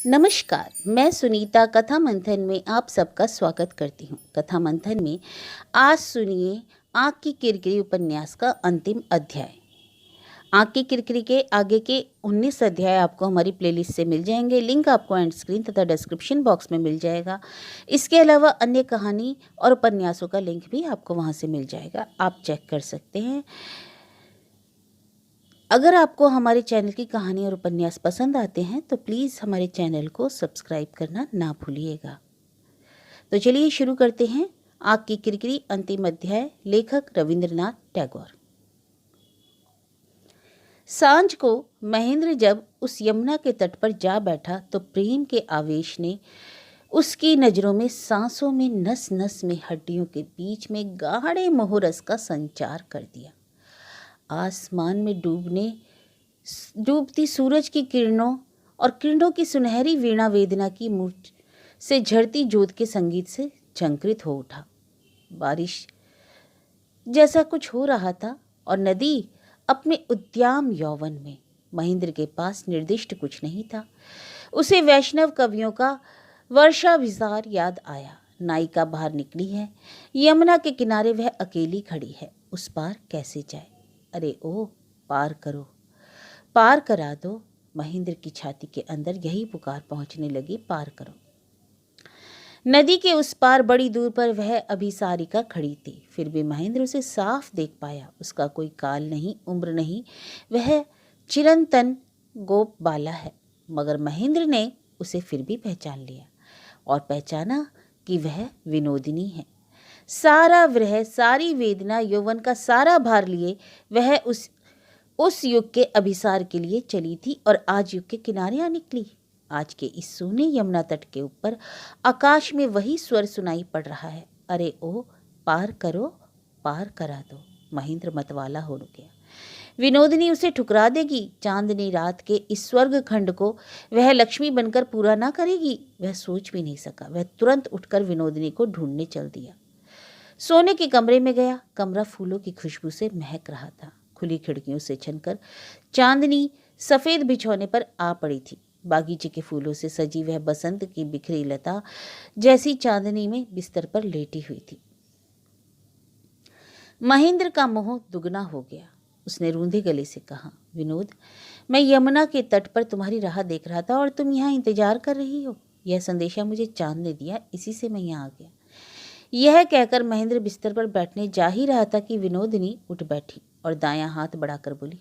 नमस्कार, मैं सुनीता कथा मंथन में आप सबका स्वागत करती हूँ। कथा मंथन में आज सुनिए आँख की किरकिरी उपन्यास का अंतिम अध्याय। आँख की किरकिरी के आगे के 19 अध्याय आपको हमारी प्लेलिस्ट से मिल जाएंगे। लिंक आपको एंड स्क्रीन तथा डिस्क्रिप्शन बॉक्स में मिल जाएगा। इसके अलावा अन्य कहानी और उपन्यासों का लिंक भी आपको वहाँ से मिल जाएगा, आप चेक कर सकते हैं। अगर आपको हमारे चैनल की कहानी और उपन्यास पसंद आते हैं तो प्लीज़ हमारे चैनल को सब्सक्राइब करना ना भूलिएगा। तो चलिए शुरू करते हैं। आँख की किरकिरी अंतिम अध्याय। लेखक रविंद्रनाथ टैगोर। सांझ को महेंद्र जब उस यमुना के तट पर जा बैठा तो प्रेम के आवेश ने उसकी नज़रों में, सांसों में, नस नस में, हड्डियों के बीच में गाढ़े मोहरस का संचार कर दिया। आसमान में डूबती सूरज की किरणों और किरणों की सुनहरी वीणा वेदना की मुझ से झड़ती जोत के संगीत से झंकृत हो उठा। बारिश जैसा कुछ हो रहा था और नदी अपने उद्दाम यौवन में। महेंद्र के पास निर्दिष्ट कुछ नहीं था। उसे वैष्णव कवियों का वर्षाभिसार याद आया। नायिका बाहर निकली है, यमुना के किनारे वह अकेली खड़ी है, उस पार कैसे जाए? अरे ओ, पार करो, पार करा दो। महेंद्र की छाती के अंदर यही पुकार पहुंचने लगी, पार करो। नदी के उस पार बड़ी दूर पर वह अभिसारिका खड़ी थी। फिर भी महेंद्र उसे साफ देख पाया। उसका कोई काल नहीं, उम्र नहीं, वह चिरंतन गोप बाला है। मगर महेंद्र ने उसे फिर भी पहचान लिया और पहचाना कि वह विनोदिनी है। सारा विरह, सारी वेदना, यौवन का सारा भार लिए वह उस युग के अभिसार के लिए चली थी और आज युग के किनारे आ निकली। आज के इस सोने यमुना तट के ऊपर आकाश में वही स्वर सुनाई पड़ रहा है, अरे ओ, पार करो, पार करा दो। महेंद्र मतवाला हो गया। विनोदिनी उसे ठुकरा देगी? चांदनी रात के इस स्वर्ग खंड को वह लक्ष्मी बनकर पूरा ना करेगी? वह सोच भी नहीं सका। वह तुरंत उठकर विनोदिनी को ढूंढने चल दिया। सोने के कमरे में गया। कमरा फूलों की खुशबू से महक रहा था। खुली खिड़कियों से छनकर चांदनी सफेद बिछौने पर आ पड़ी थी। बागीचे के फूलों से सजी वह बसंत की बिखरी लता जैसी चांदनी में बिस्तर पर लेटी हुई थी। महेंद्र का मोह दुगना हो गया। उसने रूंधे गले से कहा, विनोद, मैं यमुना के तट पर तुम्हारी राह देख रहा था और तुम यहाँ इंतजार कर रही हो। यह संदेशा मुझे चांद ने दिया, इसी से मैं यहाँ आ गया। यह कहकर महेंद्र बिस्तर पर बैठने जा ही रहा था कि विनोदिनी उठ बैठी और दायां हाथ बढ़ाकर बोली,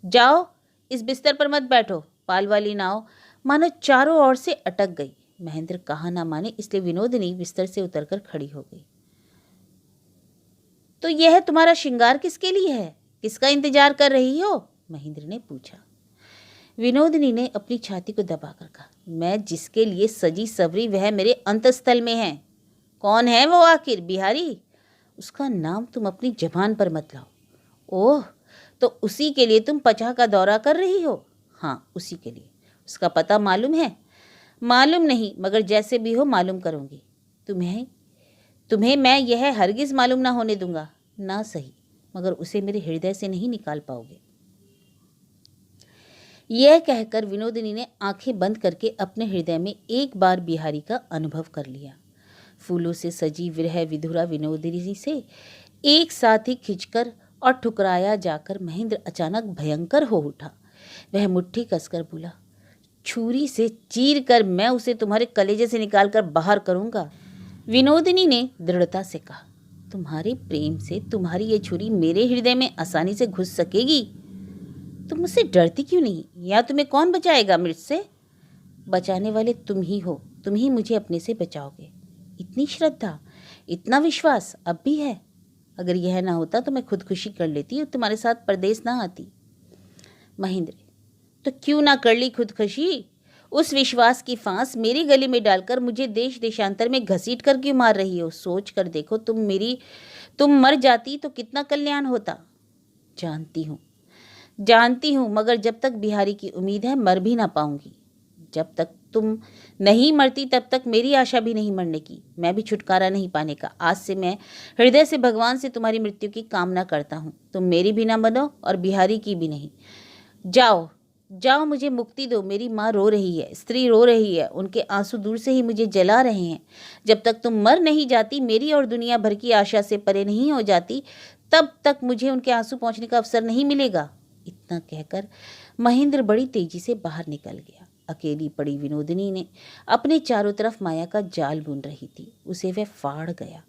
जाओ, इस बिस्तर पर मत बैठो। पाल वाली नाव मानो चारों ओर से अटक गई। महेंद्र कहा ना माने, इसलिए विनोदिनी बिस्तर से उतरकर खड़ी हो गई। तो यह तुम्हारा श्रृंगार किसके लिए है? किसका इंतजार कर रही हो? महेंद्र ने पूछा। विनोदिनी ने अपनी छाती को दबाकर कहा, मैं जिसके लिए सजी सवरी वह मेरे अंतस्थल में है। कौन है वो आखिर? बिहारी? उसका नाम तुम अपनी जबान पर मत लाओ। ओह, तो उसी के लिए तुम पचाह का दौरा कर रही हो? हाँ, उसी के लिए। उसका पता मालूम है? मालूम नहीं, मगर जैसे भी हो मालूम करूंगी। तुम्हें मैं यह हरगिज मालूम ना होने दूंगा। ना सही, मगर उसे मेरे हृदय से नहीं निकाल पाओगे। यह कहकर विनोदिनी ने आंखें बंद करके अपने हृदय में एक बार बिहारी का अनुभव कर लिया। फूलों से सजी विरह विधुरा विनोदिनी से एक साथ ही खिंचकर और ठुकराया जाकर महेंद्र अचानक भयंकर हो उठा। वह मुट्ठी कसकर बोला, छुरी से चीर कर मैं उसे तुम्हारे कलेजे से निकालकर बाहर करूंगा। विनोदिनी ने दृढ़ता से कहा, तुम्हारे प्रेम से तुम्हारी ये छुरी मेरे हृदय में आसानी से घुस सकेगी? तुम मुझसे डरती क्यों नहीं? या तुम्हें कौन बचाएगा मुझसे? बचाने वाले तुम ही हो। तुम ही मुझे अपने से बचाओगे। इतनी श्रद्धा, इतना विश्वास अब भी है? अगर यह ना होता तो मैं खुदकुशी कर लेती और तुम्हारे साथ परदेश ना आती। महेंद्र, तो क्यों ना कर ली खुदकुशी? उस विश्वास की फांस मेरी गले में डालकर मुझे देश देशांतर में घसीट कर क्यों मार रही हो? सोच कर देखो, तुम मर जाती तो कितना कल्याण होता। जानती हूँ, मगर जब तक बिहारी की उम्मीद है मर भी ना पाऊंगी। जब तक तुम नहीं मरती तब तक मेरी आशा भी नहीं मरने की, मैं भी छुटकारा नहीं पाने का। आज से मैं हृदय से भगवान से तुम्हारी मृत्यु की कामना करता हूँ। तुम मेरी भी ना बनो और बिहारी की भी नहीं। जाओ, जाओ, मुझे मुक्ति दो, मेरी माँ रो रही है, स्त्री रो रही है, उनके आंसू दूर से ही मुझे जला रहे हैं। जब तक तुम मर नहीं जाती, मेरी और दुनिया भर की आशा से परे नहीं हो जाती, तब तक मुझे उनके आंसू पहुँचने का अवसर नहीं मिलेगा। इतना कहकर महेंद्र बड़ी तेजी से बाहर निकल गया। अकेली पड़ी विनोदिनी ने अपने चारों तरफ माया का जाल बुन रही थी, उसे वह फाड़ गया।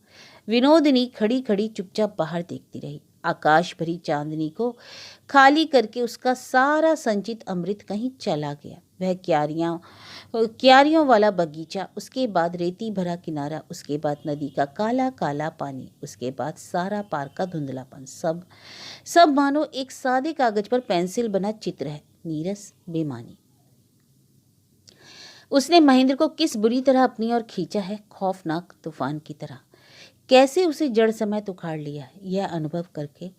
विनोदिनी खड़ी खड़ी चुपचाप बाहर देखती रही। आकाश भरी चांदनी को खाली करके उसका सारा संचित अमृत कहीं चला गया। वह क्यारियों वाला बगीचा, उसके बाद रेती भरा किनारा, उसके बाद नदी का काला काला पानी, उसके बाद सारा पार का धुंधलापन, सब सब मानो एक सादे कागज पर पेंसिल बना चित्र है, नीरस, बेमानी। उसने महेंद्र को किस बुरी तरह अपनी ओर खींचा है, खौफनाक तूफान की तरह। कैसे उसे जड़ समेत उखाड़ लिया है, यह अनुभव करके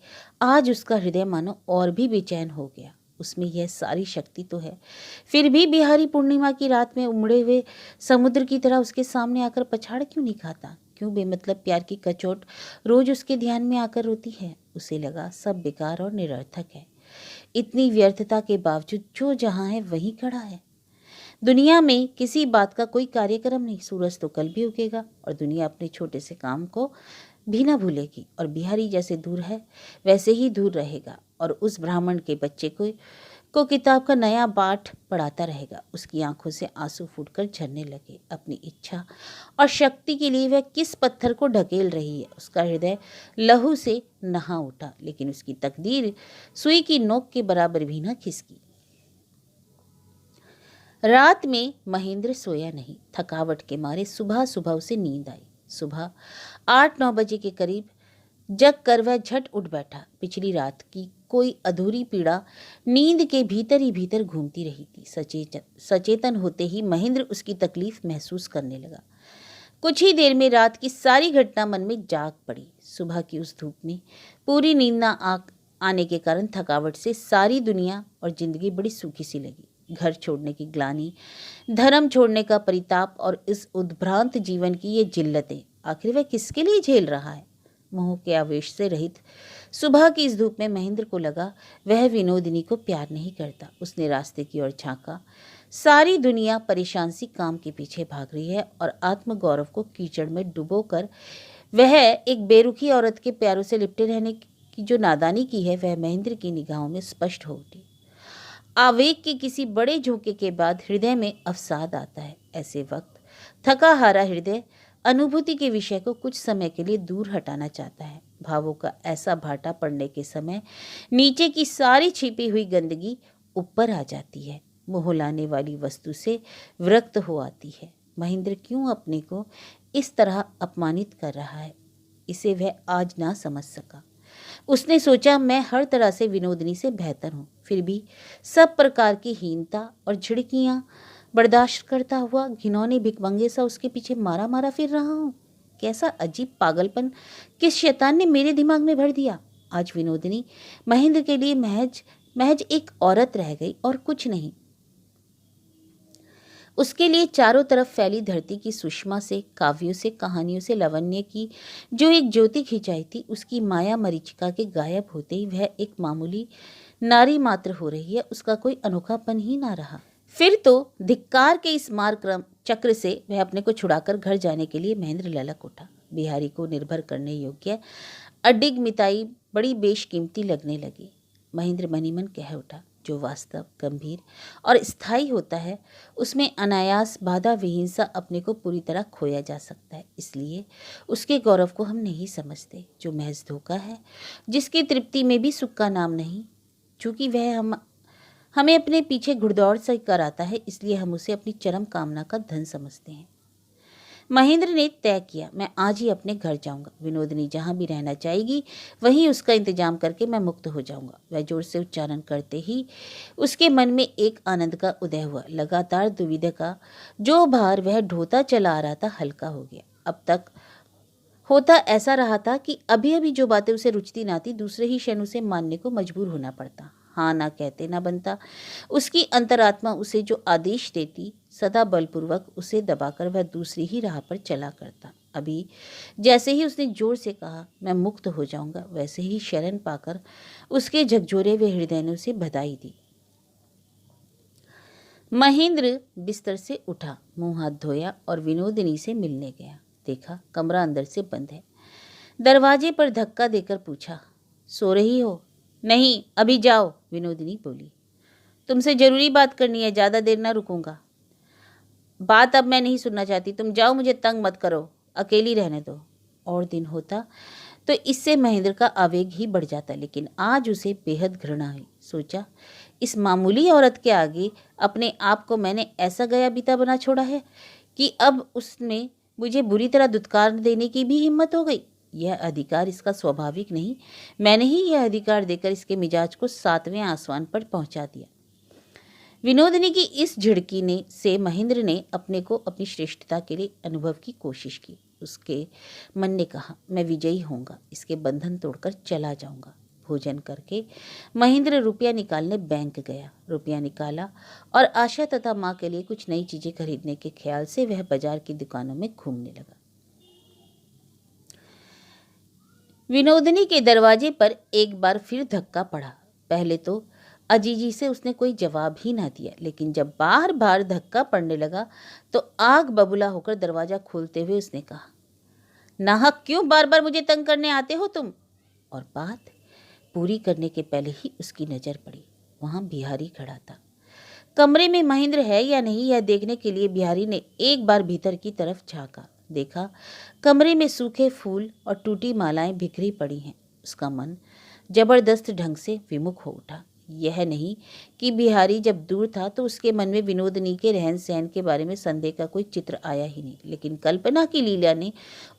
आज उसका हृदय मानो और भी बेचैन हो गया। उसमें यह सारी शक्ति तो है, फिर भी बिहारी पूर्णिमा की रात में उमड़े हुए समुद्र की तरह उसके सामने आकर पछाड़ क्यों नहीं खाता? क्यों बेमतलब प्यार की कचोट रोज उसके ध्यान में आकर रोती है? उसे लगा सब बेकार और निरर्थक है। इतनी व्यर्थता के बावजूद जो जहां है वहीं खड़ा है। दुनिया में किसी बात का कोई कार्यक्रम नहीं, सूरज तो कल भी उगेगा और दुनिया अपने छोटे से काम को भी ना भूलेगी। और बिहारी जैसे दूर है वैसे ही दूर रहेगा और उस ब्राह्मण के बच्चे को किताब का नया पाठ पढ़ाता रहेगा। उसकी आंखों से आंसू फूटकर झरने लगे। अपनी इच्छा और शक्ति के लिए वह किस पत्थर को ढकेल रही है। उसका हृदय लहू से नहा उठा, लेकिन उसकी तकदीर सुई की नोक के बराबर भी न खिसकी। रात में महेंद्र सोया नहीं। थकावट के मारे सुबह सुबह उसे नींद आई। सुबह 8-9 बजे के करीब जग कर वह झट उठ बैठा। पिछली रात की कोई अधूरी पीड़ा नींद के भीतर ही भीतर घूमती रही थी। सचेतन होते ही महेंद्र उसकी तकलीफ महसूस करने लगा। कुछ ही देर में रात की सारी घटना मन में जाग पड़ी। सुबह की उस धूप में पूरी नींद न आने के कारण थकावट से सारी दुनिया और जिंदगी बड़ी सूखी सी लगी। घर छोड़ने की ग्लानि, धर्म छोड़ने का परिताप और इस उद्भ्रांत जीवन की ये जिल्लतें, आखिर वह किसके लिए झेल रहा है? मोह के आवेश से रहित सुबह की इस धूप में महेंद्र को लगा वह विनोदिनी को प्यार नहीं करता। उसने रास्ते की ओर झांका। सारी दुनिया परेशान सी काम के पीछे भाग रही है और आत्मगौरव को कीचड़ में डुबोकर वह एक बेरुखी औरत के प्यारों से लिपटे रहने की जो नादानी की है, वह महेंद्र की निगाहों में स्पष्ट हो उठी। आवेग के किसी बड़े झोंके के बाद हृदय में अवसाद आता है। ऐसे वक्त थका हारा हृदय अनुभूति के विषय को कुछ समय के लिए दूर हटाना चाहता है। भावों का ऐसा भाटा पड़ने के समय नीचे की सारी छिपी हुई गंदगी ऊपर आ जाती है, मोह लाने वाली वस्तु से विरक्त हो आती है। महेंद्र क्यों अपने को इस तरह अपमानित कर रहा है, इसे वह आज ना समझ सका। उसने सोचा, मैं हर तरह से विनोदिनी से बेहतर हूँ, फिर भी सब प्रकार की हीनता और झिड़कियाँ बर्दाश्त करता हुआ घिनौने भिकमंगे सा उसके पीछे मारा मारा फिर रहा हूँ। कैसा अजीब पागलपन किस शैतान ने मेरे दिमाग में भर दिया। आज विनोदिनी महेंद्र के लिए महज महज एक औरत रह गई और कुछ नहीं। उसके लिए चारों तरफ फैली धरती की सुषमा से, काव्यों से, कहानियों से लावण्य की जो एक ज्योति खिंचाई थी, उसकी माया मरीचिका के गायब होते ही वह एक मामूली नारी मात्र हो रही है। उसका कोई अनोखापन ही ना रहा। फिर तो धिक्कार के इस मार चक्र से वह अपने को छुड़ाकर घर जाने के लिए महेंद्र ललक उठा। बिहारी को निर्भर करने योग्य अडिग मिताई बड़ी बेशकीमती लगने लगी। महेंद्र मनी मन कह उठा, जो वास्तव, गंभीर और स्थायी होता है उसमें अनायास बाधा विहीन सा अपने को पूरी तरह खोया जा सकता है। इसलिए उसके गौरव को हम नहीं समझते, जो महज धोखा है, जिसकी तृप्ति में भी सुख का नाम नहीं। चूंकि वह हमें अपने पीछे घुड़दौड़ से कराता है, इसलिए हम उसे अपनी चरम कामना का धन समझते हैं। महेंद्र ने तय किया, मैं आज ही अपने घर जाऊंगा। विनोदिनी जहां भी रहना चाहेगी वहीं उसका इंतजाम करके मैं मुक्त हो जाऊंगा। वह जोर से उच्चारण करते ही उसके मन में एक आनंद का उदय हुआ। लगातार दुविधा का जो भार वह ढोता चला आ रहा था हल्का हो गया। अब तक होता ऐसा रहा था कि अभी अभी जो बातें उसे रुचती ना थी, दूसरे ही क्षण उसे मानने को मजबूर होना पड़ता। हाँ ना कहते ना बनता। उसकी अंतरात्मा उसे जो आदेश देती, सदा बलपूर्वक उसे दबाकर वह दूसरी ही राह पर चला करता। अभी जैसे ही उसने जोर से कहा, मैं मुक्त हो जाऊंगा, वैसे ही शरण पाकर उसके झकझोरे हुए हृदय ने उसे बधाई दी। महेंद्र बिस्तर से उठा, मुंह हाथ धोया और विनोदिनी से मिलने गया। देखा कमरा अंदर से बंद है। दरवाजे पर धक्का देकर पूछा, सो रही हो? नहीं, अभी जाओ, विनोदिनी बोली। तुमसे जरूरी बात करनी है, ज़्यादा देर ना रुकूंगा। बात अब मैं नहीं सुनना चाहती, तुम जाओ, मुझे तंग मत करो, अकेली रहने दो। और दिन होता तो इससे महेंद्र का आवेग ही बढ़ जाता, लेकिन आज उसे बेहद घृणा हुई। सोचा, इस मामूली औरत के आगे अपने आप को मैंने ऐसा गया बीता बना छोड़ा है कि अब उसमें मुझे बुरी तरह दुत्कार देने की भी हिम्मत हो गई। यह अधिकार इसका स्वाभाविक नहीं, मैंने ही यह अधिकार देकर इसके मिजाज को 7वें आसमान पर पहुंचा दिया। विनोदिनी की इस झिड़की ने से महेंद्र ने अपने को अपनी श्रेष्ठता के लिए अनुभव की कोशिश की। उसके मन ने कहा, मैं विजयी होऊंगा, इसके बंधन तोड़कर चला जाऊंगा। भोजन करके महेंद्र रुपया निकालने बैंक गया। रुपया निकाला और आशा तथा माँ के लिए कुछ नई चीजें खरीदने के ख्याल से वह बाजार की दुकानों में घूमने लगा। विनोदिनी के दरवाजे पर एक बार फिर धक्का पड़ा। पहले तो अजीजी से उसने कोई जवाब ही ना दिया, लेकिन जब बार बार धक्का पड़ने लगा तो आग बबूला होकर दरवाजा खोलते हुए उसने कहा, नाहक क्यों बार बार मुझे तंग करने आते हो तुम? और बात पूरी करने के पहले ही उसकी नजर पड़ी, वहां बिहारी खड़ा था। कमरे में महेंद्र है या नहीं यह देखने के लिए बिहारी ने एक बार भीतर की तरफ झांका। देखा कमरे में सूखे फूल और टूटी मालाएं बिखरी पड़ी हैं। उसका मन जबरदस्त ढंग से विमुख हो उठा। यह नहीं कि बिहारी जब दूर था तो उसके मन में विनोदिनी के रहन सहन के बारे में संदेह का कोई चित्र आया ही नहीं, लेकिन कल्पना की लीला ने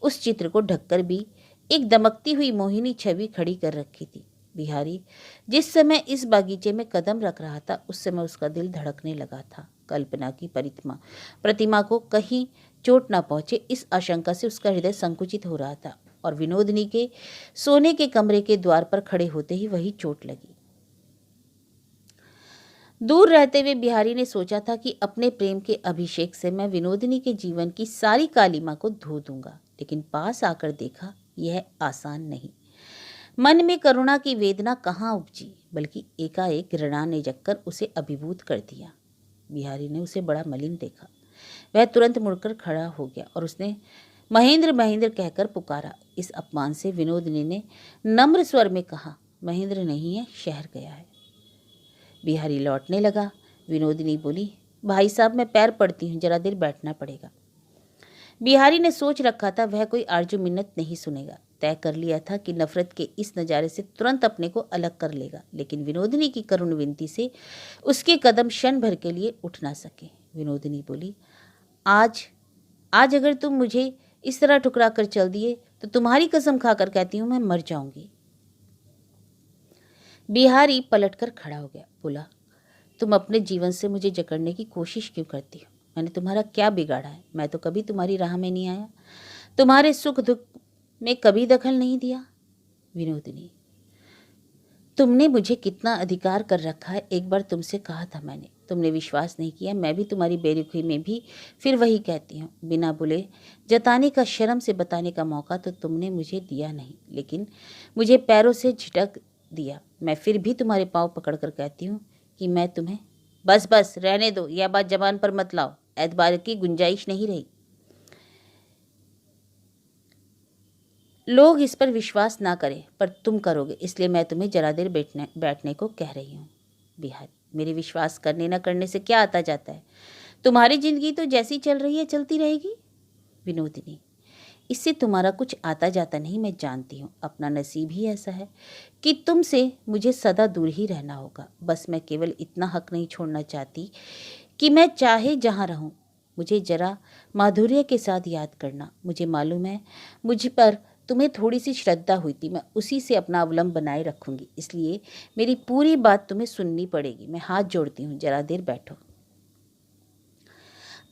उस चित्र को ढककर भी एक दमकती हुई मोहिनी छवि खड़ी कर रखी थी। बिहारी जिस समय इस बागीचे में कदम रख रहा था उस समय उसका दिल धड़कने लगा था। कल्पना की प्रतिमा को कहीं चोट ना पहुंचे, इस आशंका से उसका हृदय संकुचित हो रहा था और विनोदिनी के सोने के कमरे के द्वार पर खड़े होते ही वही चोट लगी। दूर रहते हुए बिहारी ने सोचा था कि अपने प्रेम के अभिषेक से मैं विनोदिनी के जीवन की सारी कालिमा को धो दूंगा, लेकिन पास आकर देखा यह आसान नहीं। मन में करुणा की वेदना कहाँ उपजी, बल्कि एकाएक घृणा ने जगकर उसे अभिभूत कर दिया। बिहारी ने उसे बड़ा मलिन देखा। वह तुरंत मुड़कर खड़ा हो गया और उसने महेंद्र महेंद्र कहकर पुकारा। इस अपमान से विनोदिनी ने नम्र स्वर में कहा, महेंद्र नहीं है, शहर गया है। बिहारी लौटने लगा। विनोदिनी बोली, भाई साहब मैं पैर पड़ती हूँ, जरा देर बैठना पड़ेगा। बिहारी ने सोच रखा था वह कोई आरजू मिन्नत नहीं सुनेगा। तय कर लिया था कि नफरत के इस नज़ारे से तुरंत अपने को अलग कर लेगा, लेकिन विनोदिनी की करुण विनती से उसके कदम क्षण भर के लिए उठ ना सके। विनोदिनी बोली, आज अगर तुम मुझे इस तरह ठुकरा कर चल दिए तो तुम्हारी कसम खाकर कहती हूँ मैं मर जाऊंगी। बिहारी पलटकर खड़ा हो गया, बोला, तुम अपने जीवन से मुझे जकड़ने की कोशिश क्यों करती हो? मैंने तुम्हारा क्या बिगाड़ा है? मैं तो कभी तुम्हारी राह में नहीं आया, तुम्हारे सुख दुख में कभी दखल नहीं दिया। विनोदिनी, तुमने मुझे कितना अधिकार कर रखा है, एक बार तुमसे कहा था मैंने, तुमने विश्वास नहीं किया। मैं भी तुम्हारी बेरुखी में भी फिर वही कहती हूँ। बिना बुले जताने का, शर्म से बताने का मौका तो तुमने मुझे दिया नहीं, लेकिन मुझे पैरों से झिटक दिया। मैं फिर भी तुम्हारे पाँव पकड़कर कहती हूँ कि मैं तुम्हें बस रहने दो, यह बात जबान पर मत लाओ, एतबार की गुंजाइश नहीं रही। लोग इस पर विश्वास ना करें पर तुम करोगे, इसलिए मैं तुम्हें जरा देर बैठने को कह रही हूँ। बिहारी, मेरे विश्वास करने न करने से क्या आता जाता है? तुम्हारी जिंदगी तो जैसी चल रही है चलती रहेगी। विनोदिनी, इससे तुम्हारा कुछ आता जाता नहीं, मैं जानती हूँ। अपना नसीब ही ऐसा है कि तुमसे मुझे सदा दूर ही रहना होगा। बस मैं केवल इतना हक नहीं छोड़ना चाहती कि मैं चाहे जहाँ रहूँ मुझे जरा माधुर्य के साथ याद करना। मुझे मालूम है मुझ पर तुम्हें थोड़ी सी श्रद्धा हुई थी, मैं उसी से अपना अवलंब बनाए रखूँगी, इसलिए मेरी पूरी बात तुम्हें सुननी पड़ेगी। मैं हाथ जोड़ती हूँ, जरा देर बैठो।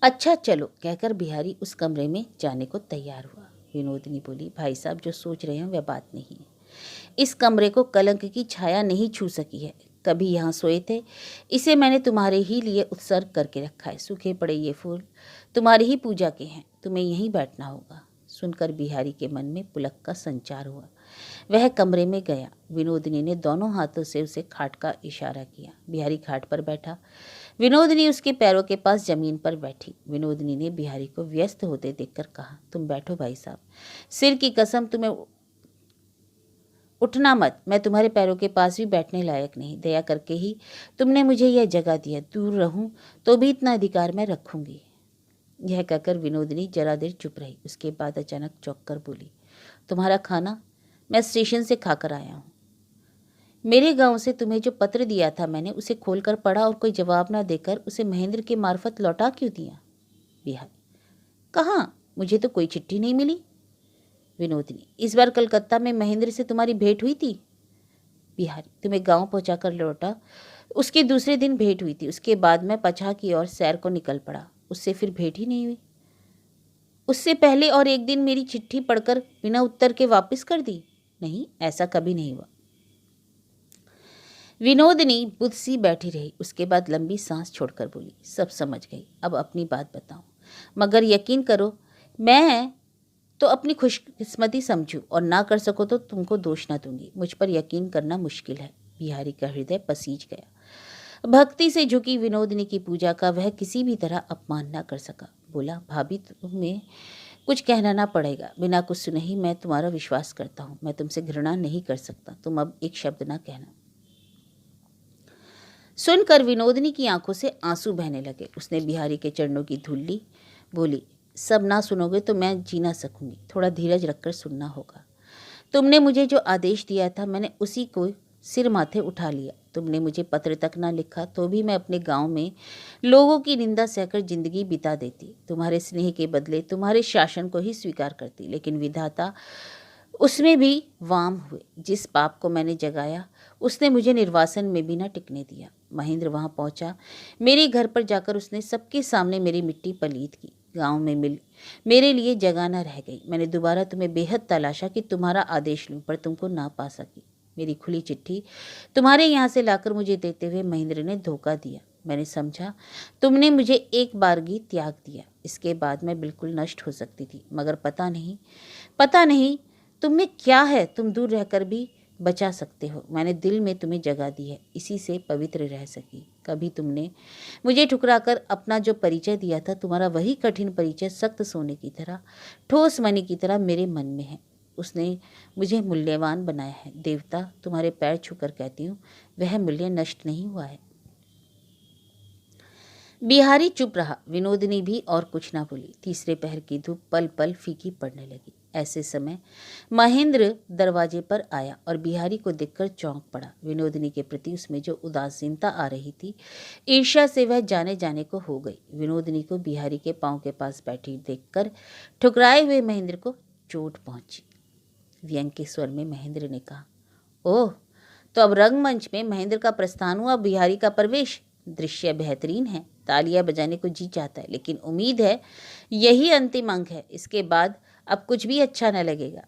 अच्छा चलो, कहकर बिहारी उस कमरे में जाने को तैयार हुआ। विनोदिनी बोली, भाई साहब जो सोच रहे हैं वह बात नहीं है। इस कमरे को कलंक की छाया नहीं छू सकी है। कभी यहाँ सोए थे, इसे मैंने तुम्हारे ही लिए उत्सर्ग करके रखा है। सूखे पड़े ये फूल तुम्हारी ही पूजा के हैं, तुम्हें यहीं बैठना होगा। सुनकर बिहारी के मन में पुलक का संचार हुआ। वह कमरे में गया। विनोदिनी ने दोनों हाथों से उसे खाट का इशारा किया। बिहारी खाट पर बैठा। विनोदिनी उसके पैरों के पास जमीन पर बैठी। विनोदिनी ने बिहारी को व्यस्त होते देखकर कहा, तुम बैठो भाई साहब, सिर की कसम तुम्हें उठना मत, मैं तुम्हारे पैरों के पास भी बैठने लायक नहीं। दया करके ही तुमने मुझे यह जगह दिया, दूर रहूं तो भी इतना अधिकार मैं रखूंगी। यह कहकर विनोदिनी जरा देर चुप रही। उसके बाद अचानक चौंक कर बोली, तुम्हारा खाना मैं स्टेशन से खाकर आया हूँ। मेरे गांव से तुम्हें जो पत्र दिया था मैंने उसे खोलकर पढ़ा और कोई जवाब ना देकर उसे महेंद्र के मार्फत लौटा क्यों दिया? बिहारी, कहाँ, मुझे तो कोई चिट्ठी नहीं मिली। विनोदिनी, इस बार कलकत्ता में महेंद्र से तुम्हारी भेंट हुई थी? बिहारी, तुम्हें गांव पहुंचाकर लौटा, उसके दूसरे दिन भेंट हुई थी। उसके बाद मैं पछा की ओर सैर को निकल पड़ा, उससे फिर भेंट ही नहीं हुई। उससे पहले और एक दिन मेरी चिट्ठी पढ़कर बिना उत्तर के वापस कर दी? नहीं, ऐसा कभी नहीं हुआ। विनोदिनी बुद्ध सी बैठी रही। उसके बाद लंबी सांस छोड़कर बोली, सब समझ गई, अब अपनी बात बताऊं, मगर यकीन करो मैं तो अपनी खुशकिस्मती समझूं और ना कर सको तो तुमको दोष ना दूंगी। मुझ पर यकीन करना मुश्किल है। बिहारी का हृदय पसीज गया। भक्ति से झुकी विनोदिनी की पूजा का वह किसी भी तरह अपमान ना कर सका। बोला, भाभी तुम्हें कुछ कहना ना पड़ेगा, बिना कुछ सुने ही मैं तुम्हारा विश्वास करता हूँ। मैं तुमसे घृणा नहीं कर सकता, तुम अब एक शब्द ना कहना। सुनकर विनोदिनी की आंखों से आंसू बहने लगे। उसने बिहारी के चरणों की धूल ली। बोली, सब ना सुनोगे तो मैं जी ना सकूंगी, थोड़ा धीरज रखकर सुनना होगा। तुमने मुझे जो आदेश दिया था मैंने उसी को सिर माथे उठा लिया। तुमने मुझे पत्र तक ना लिखा तो भी मैं अपने गांव में लोगों की निंदा सहकर जिंदगी बिता देती। तुम्हारे स्नेह के बदले तुम्हारे शासन को ही स्वीकार करती। लेकिन विधाता उसमें भी वाम हुए। जिस पाप को मैंने जगाया उसने मुझे निर्वासन में भी ना टिकने दिया। महेंद्र वहां पहुंचा। मेरे घर पर जाकर उसने सबके सामने मेरी मिट्टी पलीत की। गांव में मेरे लिए जगह न रह गई। मैंने दोबारा तुम्हें बेहद तलाशा कि तुम्हारा आदेश लूं, पर तुमको ना पा सकी। मेरी खुली चिट्ठी तुम्हारे यहाँ से लाकर मुझे देते हुए महेंद्र ने धोखा दिया। मैंने समझा तुमने मुझे एक बारगी त्याग दिया, इसके बाद मैं बिल्कुल नष्ट हो सकती थी। मगर पता नहीं तुम में क्या है, तुम दूर रहकर भी बचा सकते हो। मैंने दिल में तुम्हें जगह दी है, इसी से पवित्र रह सकी। कभी तुमने मुझे ठुकराकर अपना जो परिचय दिया था, तुम्हारा वही कठिन परिचय सख्त सोने की तरह, ठोस मणि की तरह मेरे मन में है। उसने मुझे मूल्यवान बनाया है। देवता, तुम्हारे पैर छूकर कहती हूँ, वह मूल्य नष्ट नहीं हुआ है। बिहारी चुप रहा। विनोदिनी भी और कुछ ना बोली। तीसरे पहर की धूप पल पल फीकी पड़ने लगी। ऐसे समय महेंद्र दरवाजे पर आया और बिहारी को देखकर चौंक पड़ा। विनोदिनी के प्रति उसमें जो उदासीनता आ रही थी, ईर्ष्या से वह जाने जाने को हो गई। विनोदिनी को बिहारी के पांव के पास बैठी देखकर ठुकराए हुए महेंद्र को चोट पहुंची। व्यंग के स्वर में महेंद्र ने कहा, ओह, तो अब रंगमंच में महेंद्र का प्रस्थान हुआ, बिहारी का प्रवेश। दृश्य बेहतरीन है, तालियां बजाने को जी चाहता है, लेकिन उम्मीद है यही अंतिम अंक है, इसके बाद अब कुछ भी अच्छा न लगेगा।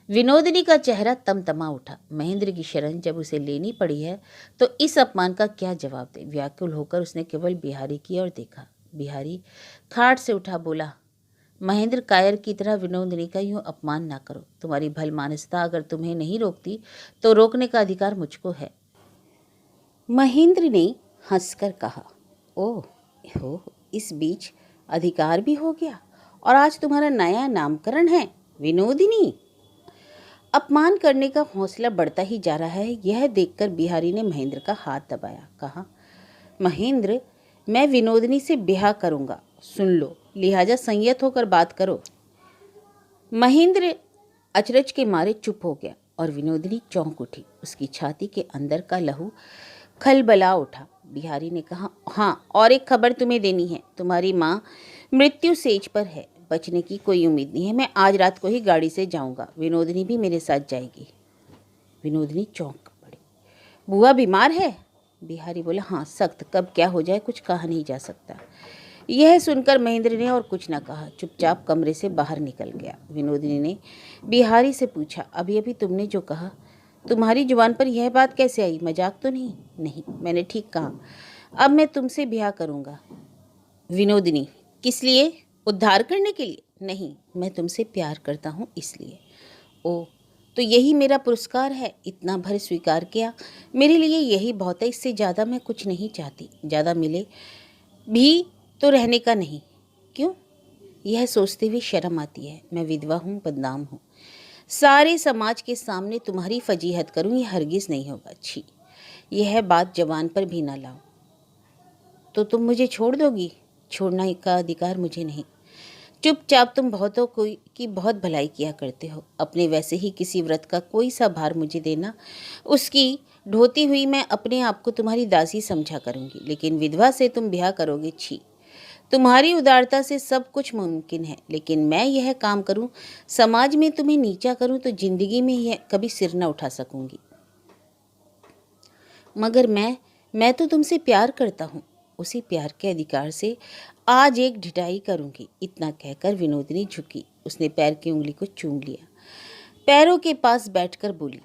विनोदिनी का चेहरा तमतमा उठा। महेंद्र की शरण जब उसे लेनी पड़ी है तो इस अपमान का क्या जवाब दे। व्याकुल होकर उसने केवल बिहारी की ओर देखा। बिहारी खाट से उठा, बोला, महेंद्र, कायर की तरह विनोदिनी का यूं अपमान ना करो। तुम्हारी भलमानसता अगर तुम्हें नहीं रोकती तो रोकने का अधिकार मुझको है। महेंद्र ने हंसकर कहा, ओह हो, इस बीच अधिकार भी हो गया और आज तुम्हारा नया नामकरण है विनोदिनी। अपमान करने का हौसला बढ़ता ही जा रहा है। यह देखकर बिहारी ने महेंद्र का हाथ दबाया। कहा, महेंद्र, मैं विनोदिनी से ब्याह करूंगा, सुन लो, लिहाजा संयत होकर बात करो। महेंद्र अचरज के मारे चुप हो गया और विनोदिनी चौंक उठी। उसकी छाती के अंदर का लहू खलबला उठा। बिहारी ने कहा, हाँ, और एक खबर तुम्हें देनी है। तुम्हारी माँ मृत्यु सेज पर है, बचने की कोई उम्मीद नहीं है। मैं आज रात को ही गाड़ी से जाऊंगा, विनोदिनी भी मेरे साथ जाएगी। विनोदिनी चौंक पड़ी। बुआ बीमार है? बिहारी बोला, हाँ, सख्त, कब क्या हो जाए कुछ कहा नहीं जा सकता। यह सुनकर महेंद्र ने और कुछ न कहा, चुपचाप कमरे से बाहर निकल गया। विनोदिनी ने बिहारी से पूछा, अभी अभी तुमने जो कहा, तुम्हारी जुबान पर यह बात कैसे आई? मजाक तो नहीं? नहीं, मैंने ठीक कहा। अब मैं तुमसे ब्याह करूंगा। विनोदिनी, किस लिए? उद्धार करने के लिए? नहीं, मैं तुमसे प्यार करता हूँ इसलिए। ओ, तो यही मेरा पुरस्कार है, इतना भर स्वीकार किया, मेरे लिए यही बहुत है, इससे ज़्यादा मैं कुछ नहीं चाहती। ज़्यादा मिले भी तो रहने का नहीं। क्यों? यह सोचते हुए शर्म आती है। मैं विधवा हूँ, बदनाम हूँ, सारे समाज के सामने तुम्हारी फजीहत करूँ, ये हरगिज़ नहीं होगा। छी, यह बात जबान पर भी ना लाओ। तो तुम मुझे छोड़ दोगी? छोड़ने का अधिकार मुझे नहीं। चुपचाप तुम बहुतों की बहुत भलाई किया करते हो, अपने वैसे ही किसी व्रत का कोई सा भार मुझे देना, उसकी ढोती हुई मैं अपने आप को तुम्हारी दासी समझा करूंगी, लेकिन विधवा से तुम ब्याह करोगे? छी, तुम्हारी उदारता से सब कुछ मुमकिन है, लेकिन मैं यह काम करूं, समाज में तुम्हें नीचा करूं, तो जिंदगी में यह कभी सिर न उठा सकूंगी। मगर मैं तो तुमसे प्यार करता हूँ, उसी प्यार के अधिकार से आज एक ढिठाई करूंगी। इतना कहकर विनोदिनी झुकी, उसने पैर की उंगली को चूम लिया, पैरों के पास बैठकर बोली,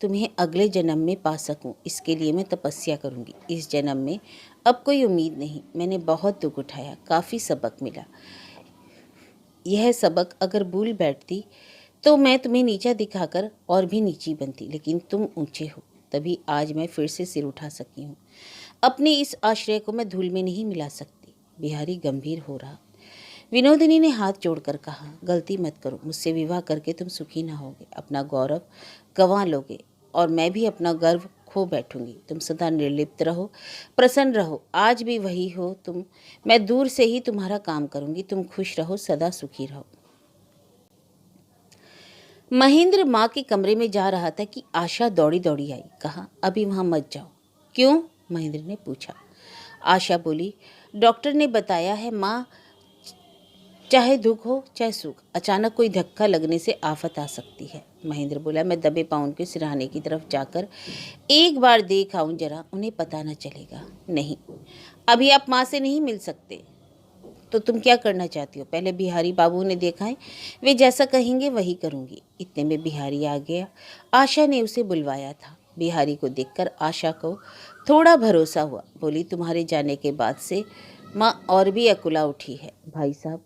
तुम्हें अगले जन्म में पा सकूं, इसके लिए मैं तपस्या करूंगी। इस जन्म में अब कोई उम्मीद नहीं। मैंने बहुत दुख उठाया, काफ़ी सबक मिला। यह सबक अगर भूल बैठती तो मैं तुम्हें नीचा दिखाकर और भी नीची बनती, लेकिन तुम ऊंचे हो, तभी आज मैं फिर से सिर उठा सकी हूँ। अपने इस आश्रय को मैं धूल में नहीं मिला सकती। बिहारी गंभीर हो रहा। विनोदिनी ने हाथ जोड़कर कहा, गलती मत करो, मुझसे विवाह करके तुम सुखी ना होगे, अपना गौरव गंवा लोगे और मैं भी अपना गर्व खो बैठूंगी। तुम सदा निर्लिप्त रहो, प्रसन्न रहो, आज भी वही हो तुम। मैं दूर से ही तुम्हारा काम करूंगी, तुम खुश रहो, सदा सुखी रहो। महेंद्र माँ के कमरे में जा रहा था कि आशा दौड़ी दौड़ी आई। कहा, अभी वहाँ मत जाओ। क्यों? महेंद्र ने पूछा। आशा बोली, डॉक्टर ने बताया है माँ, चाहे दुख हो चाहे सुख, अचानक कोई धक्का लगने से आफत आ सकती है। महेंद्र बोला, मैं दबे पाँव उनके सिरहाने की तरफ जाकर एक बार देख आऊं, जरा उन्हें पता न चलेगा। नहीं, अभी आप माँ से नहीं मिल सकते। तो तुम क्या करना चाहती हो? पहले बिहारी बाबू ने देखा है, वे जैसा कहेंगे वही करूंगी। इतने में बिहारी आ गया। आशा ने उसे बुलवाया था। बिहारी को देखकर आशा को थोड़ा भरोसा हुआ। बोली, तुम्हारे जाने के बाद से माँ और भी अकुला उठी है। भाई साहब,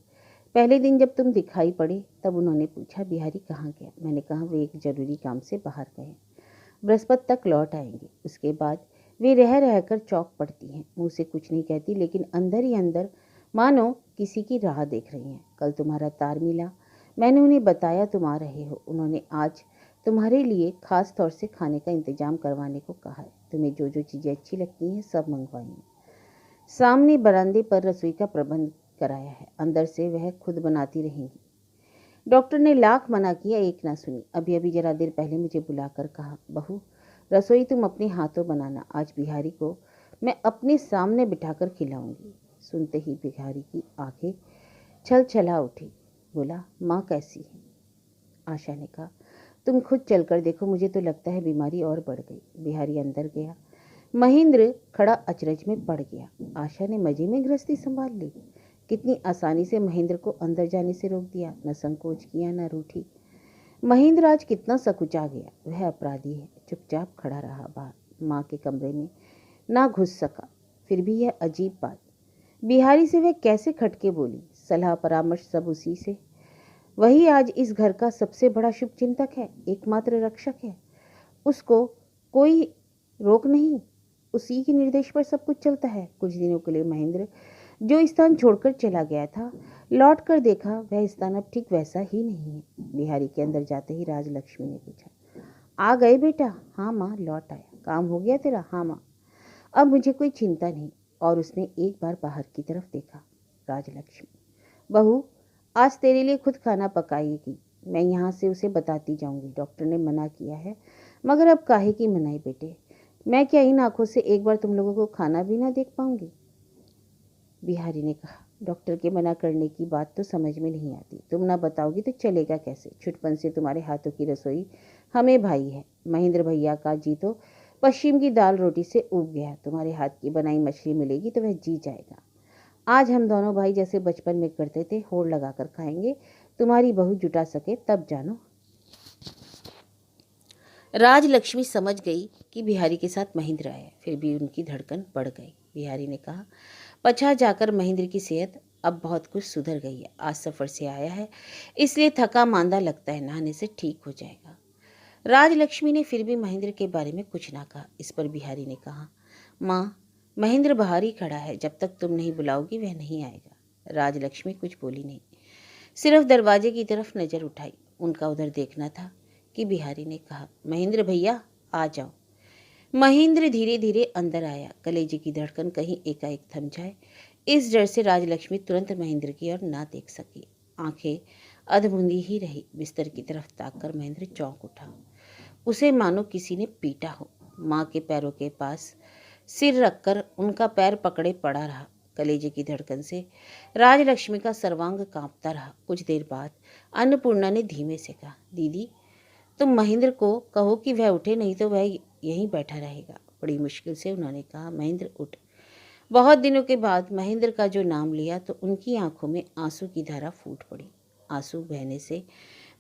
पहले दिन जब तुम दिखाई पड़े तब उन्होंने पूछा, बिहारी कहाँ गया? मैंने कहा, वे एक जरूरी काम से बाहर गए, बृहस्पति तक लौट आएंगे। उसके बाद वे रह रहकर चौक पड़ती हैं, मुंह से कुछ नहीं कहती, लेकिन अंदर ही अंदर मानो किसी की राह देख रही हैं। कल तुम्हारा तार मिला, मैंने उन्हें बताया तुम आ रहे हो। उन्होंने आज तुम्हारे लिए खास तौर से खाने का इंतजाम करवाने को कहा है। तुम्हें जो जो चीज़ें अच्छी लगती हैं सब मंगवाई। सामने बरामदे पर रसोई का प्रबंध कराया है, अंदर से वह खुद बनाती रहेंगी। डॉक्टर ने लाख मना किया, एक ना सुनी। अभी अभी जरा देर पहले मुझे बुलाकर कहा, बहू रसोई तुम अपने हाथों बनाना, आज बिहारी को मैं अपने सामने बिठाकर खिलाऊंगी। सुनते ही बिहारी की आंखें छल छला उठी। बोला, माँ कैसी है? आशा ने कहा, तुम खुद चलकर देखो, मुझे तो लगता है बीमारी और बढ़ गई। बिहारी अंदर गया। महेंद्र खड़ा अचरज में पड़ गया। आशा ने मजे में गृहस्थी संभाल ली। कितनी आसानी से महेंद्र को अंदर जाने से रोक दिया, न संकोच किया न रूठी। महेंद्र आज कितना सकुचा गया। वह अपराधी है। चुपचाप खड़ा रहा बाहर। माँ के कमरे में ना घुस सका। फिर भी यह अजीब बात, बिहारी से वह कैसे खटके बोली? सलाह परामर्श सब उसी से। वही आज इस घर का सबसे बड़ा शुभचिंतक है, एकमात्र रक्षक है। उसको कोई रोक नहीं, उसी के निर्देश पर सब कुछ चलता है। कुछ दिनों के लिए महेंद्र जो स्थान छोड़कर चला गया था, लौट कर देखा वह स्थान अब ठीक वैसा ही नहीं है। बिहारी के अंदर जाते ही राजलक्ष्मी ने पूछा, आ गए बेटा? हाँ माँ, लौट आया। काम हो गया तेरा? हाँ माँ, अब मुझे कोई चिंता नहीं। और उसने एक बार बाहर की तरफ देखा। राजलक्ष्मी, बहू आज तेरे लिए खुद खाना पकाएगी, मैं यहाँ से उसे बताती जाऊंगी। डॉक्टर ने मना किया है, मगर अब काहे की मनाई बेटे? मैं क्या इन आंखों से एक बार तुम लोगों को खाना भी ना देख पाऊंगी? बिहारी ने कहा, डॉक्टर के मना करने की बात तो समझ में नहीं आती। तुम ना बताओगी तो चलेगा कैसे? छुटपन से तुम्हारे हाथों की रसोई हमें भाई है। महेंद्र भैया का जी तो पश्चिम की दाल रोटी से उब गया। तुम्हारे हाथ की बनाई मछली मिलेगी तो वह जी जाएगा। आज हम दोनों भाई जैसे बचपन में करते थे, होड़ लगाकर खाएंगे। तुम्हारी बहू जुटा सके तब जानो। राजलक्ष्मी समझ गई कि बिहारी के साथ महेंद्र आया, फिर भी उनकी धड़कन बढ़ गई। बिहारी ने कहा, पछा जाकर महेंद्र की सेहत अब बहुत कुछ सुधर गई है। आज सफ़र से आया है, इसलिए थका मांदा लगता है, नहाने से ठीक हो जाएगा। राजलक्ष्मी ने फिर भी महेंद्र के बारे में कुछ ना कहा। इस पर बिहारी ने कहा, माँ, महेंद्र बाहर ही खड़ा है, जब तक तुम नहीं बुलाओगी वह नहीं आएगा। राजलक्ष्मी कुछ बोली नहीं, सिर्फ दरवाजे की तरफ नजर उठाई। उनका उधर देखना था कि बिहारी ने कहा, महेंद्र भैया आ जाओ। महेंद्र धीरे धीरे अंदर आया। कलेजे की धड़कन कहीं एकाएक थम जाए, इस डर से राजलक्ष्मी तुरंत महेंद्र की ओर ना देख सकी। आंखें अधमुंदी ही रही। बिस्तर की तरफ ताककर महेंद्र चौंक उठा। उसे मानो किसी ने पीटा हो। माँ के पैरों के पास सिर रखकर उनका पैर पकड़े पड़ा रहा। कलेजे की धड़कन से राजलक्ष्मी का सर्वांग कांपता रहा। कुछ देर बाद अन्नपूर्णा ने धीमे से कहा, दीदी, तुम महेंद्र को कहो कि वह उठे, नहीं तो वह यहीं बैठा रहेगा। बड़ी मुश्किल से उन्होंने कहा, महेंद्र उठ। बहुत दिनों के बाद महेंद्र का जो नाम लिया तो उनकी आंखों में आंसू की धारा फूट पड़ी। आंसू बहने से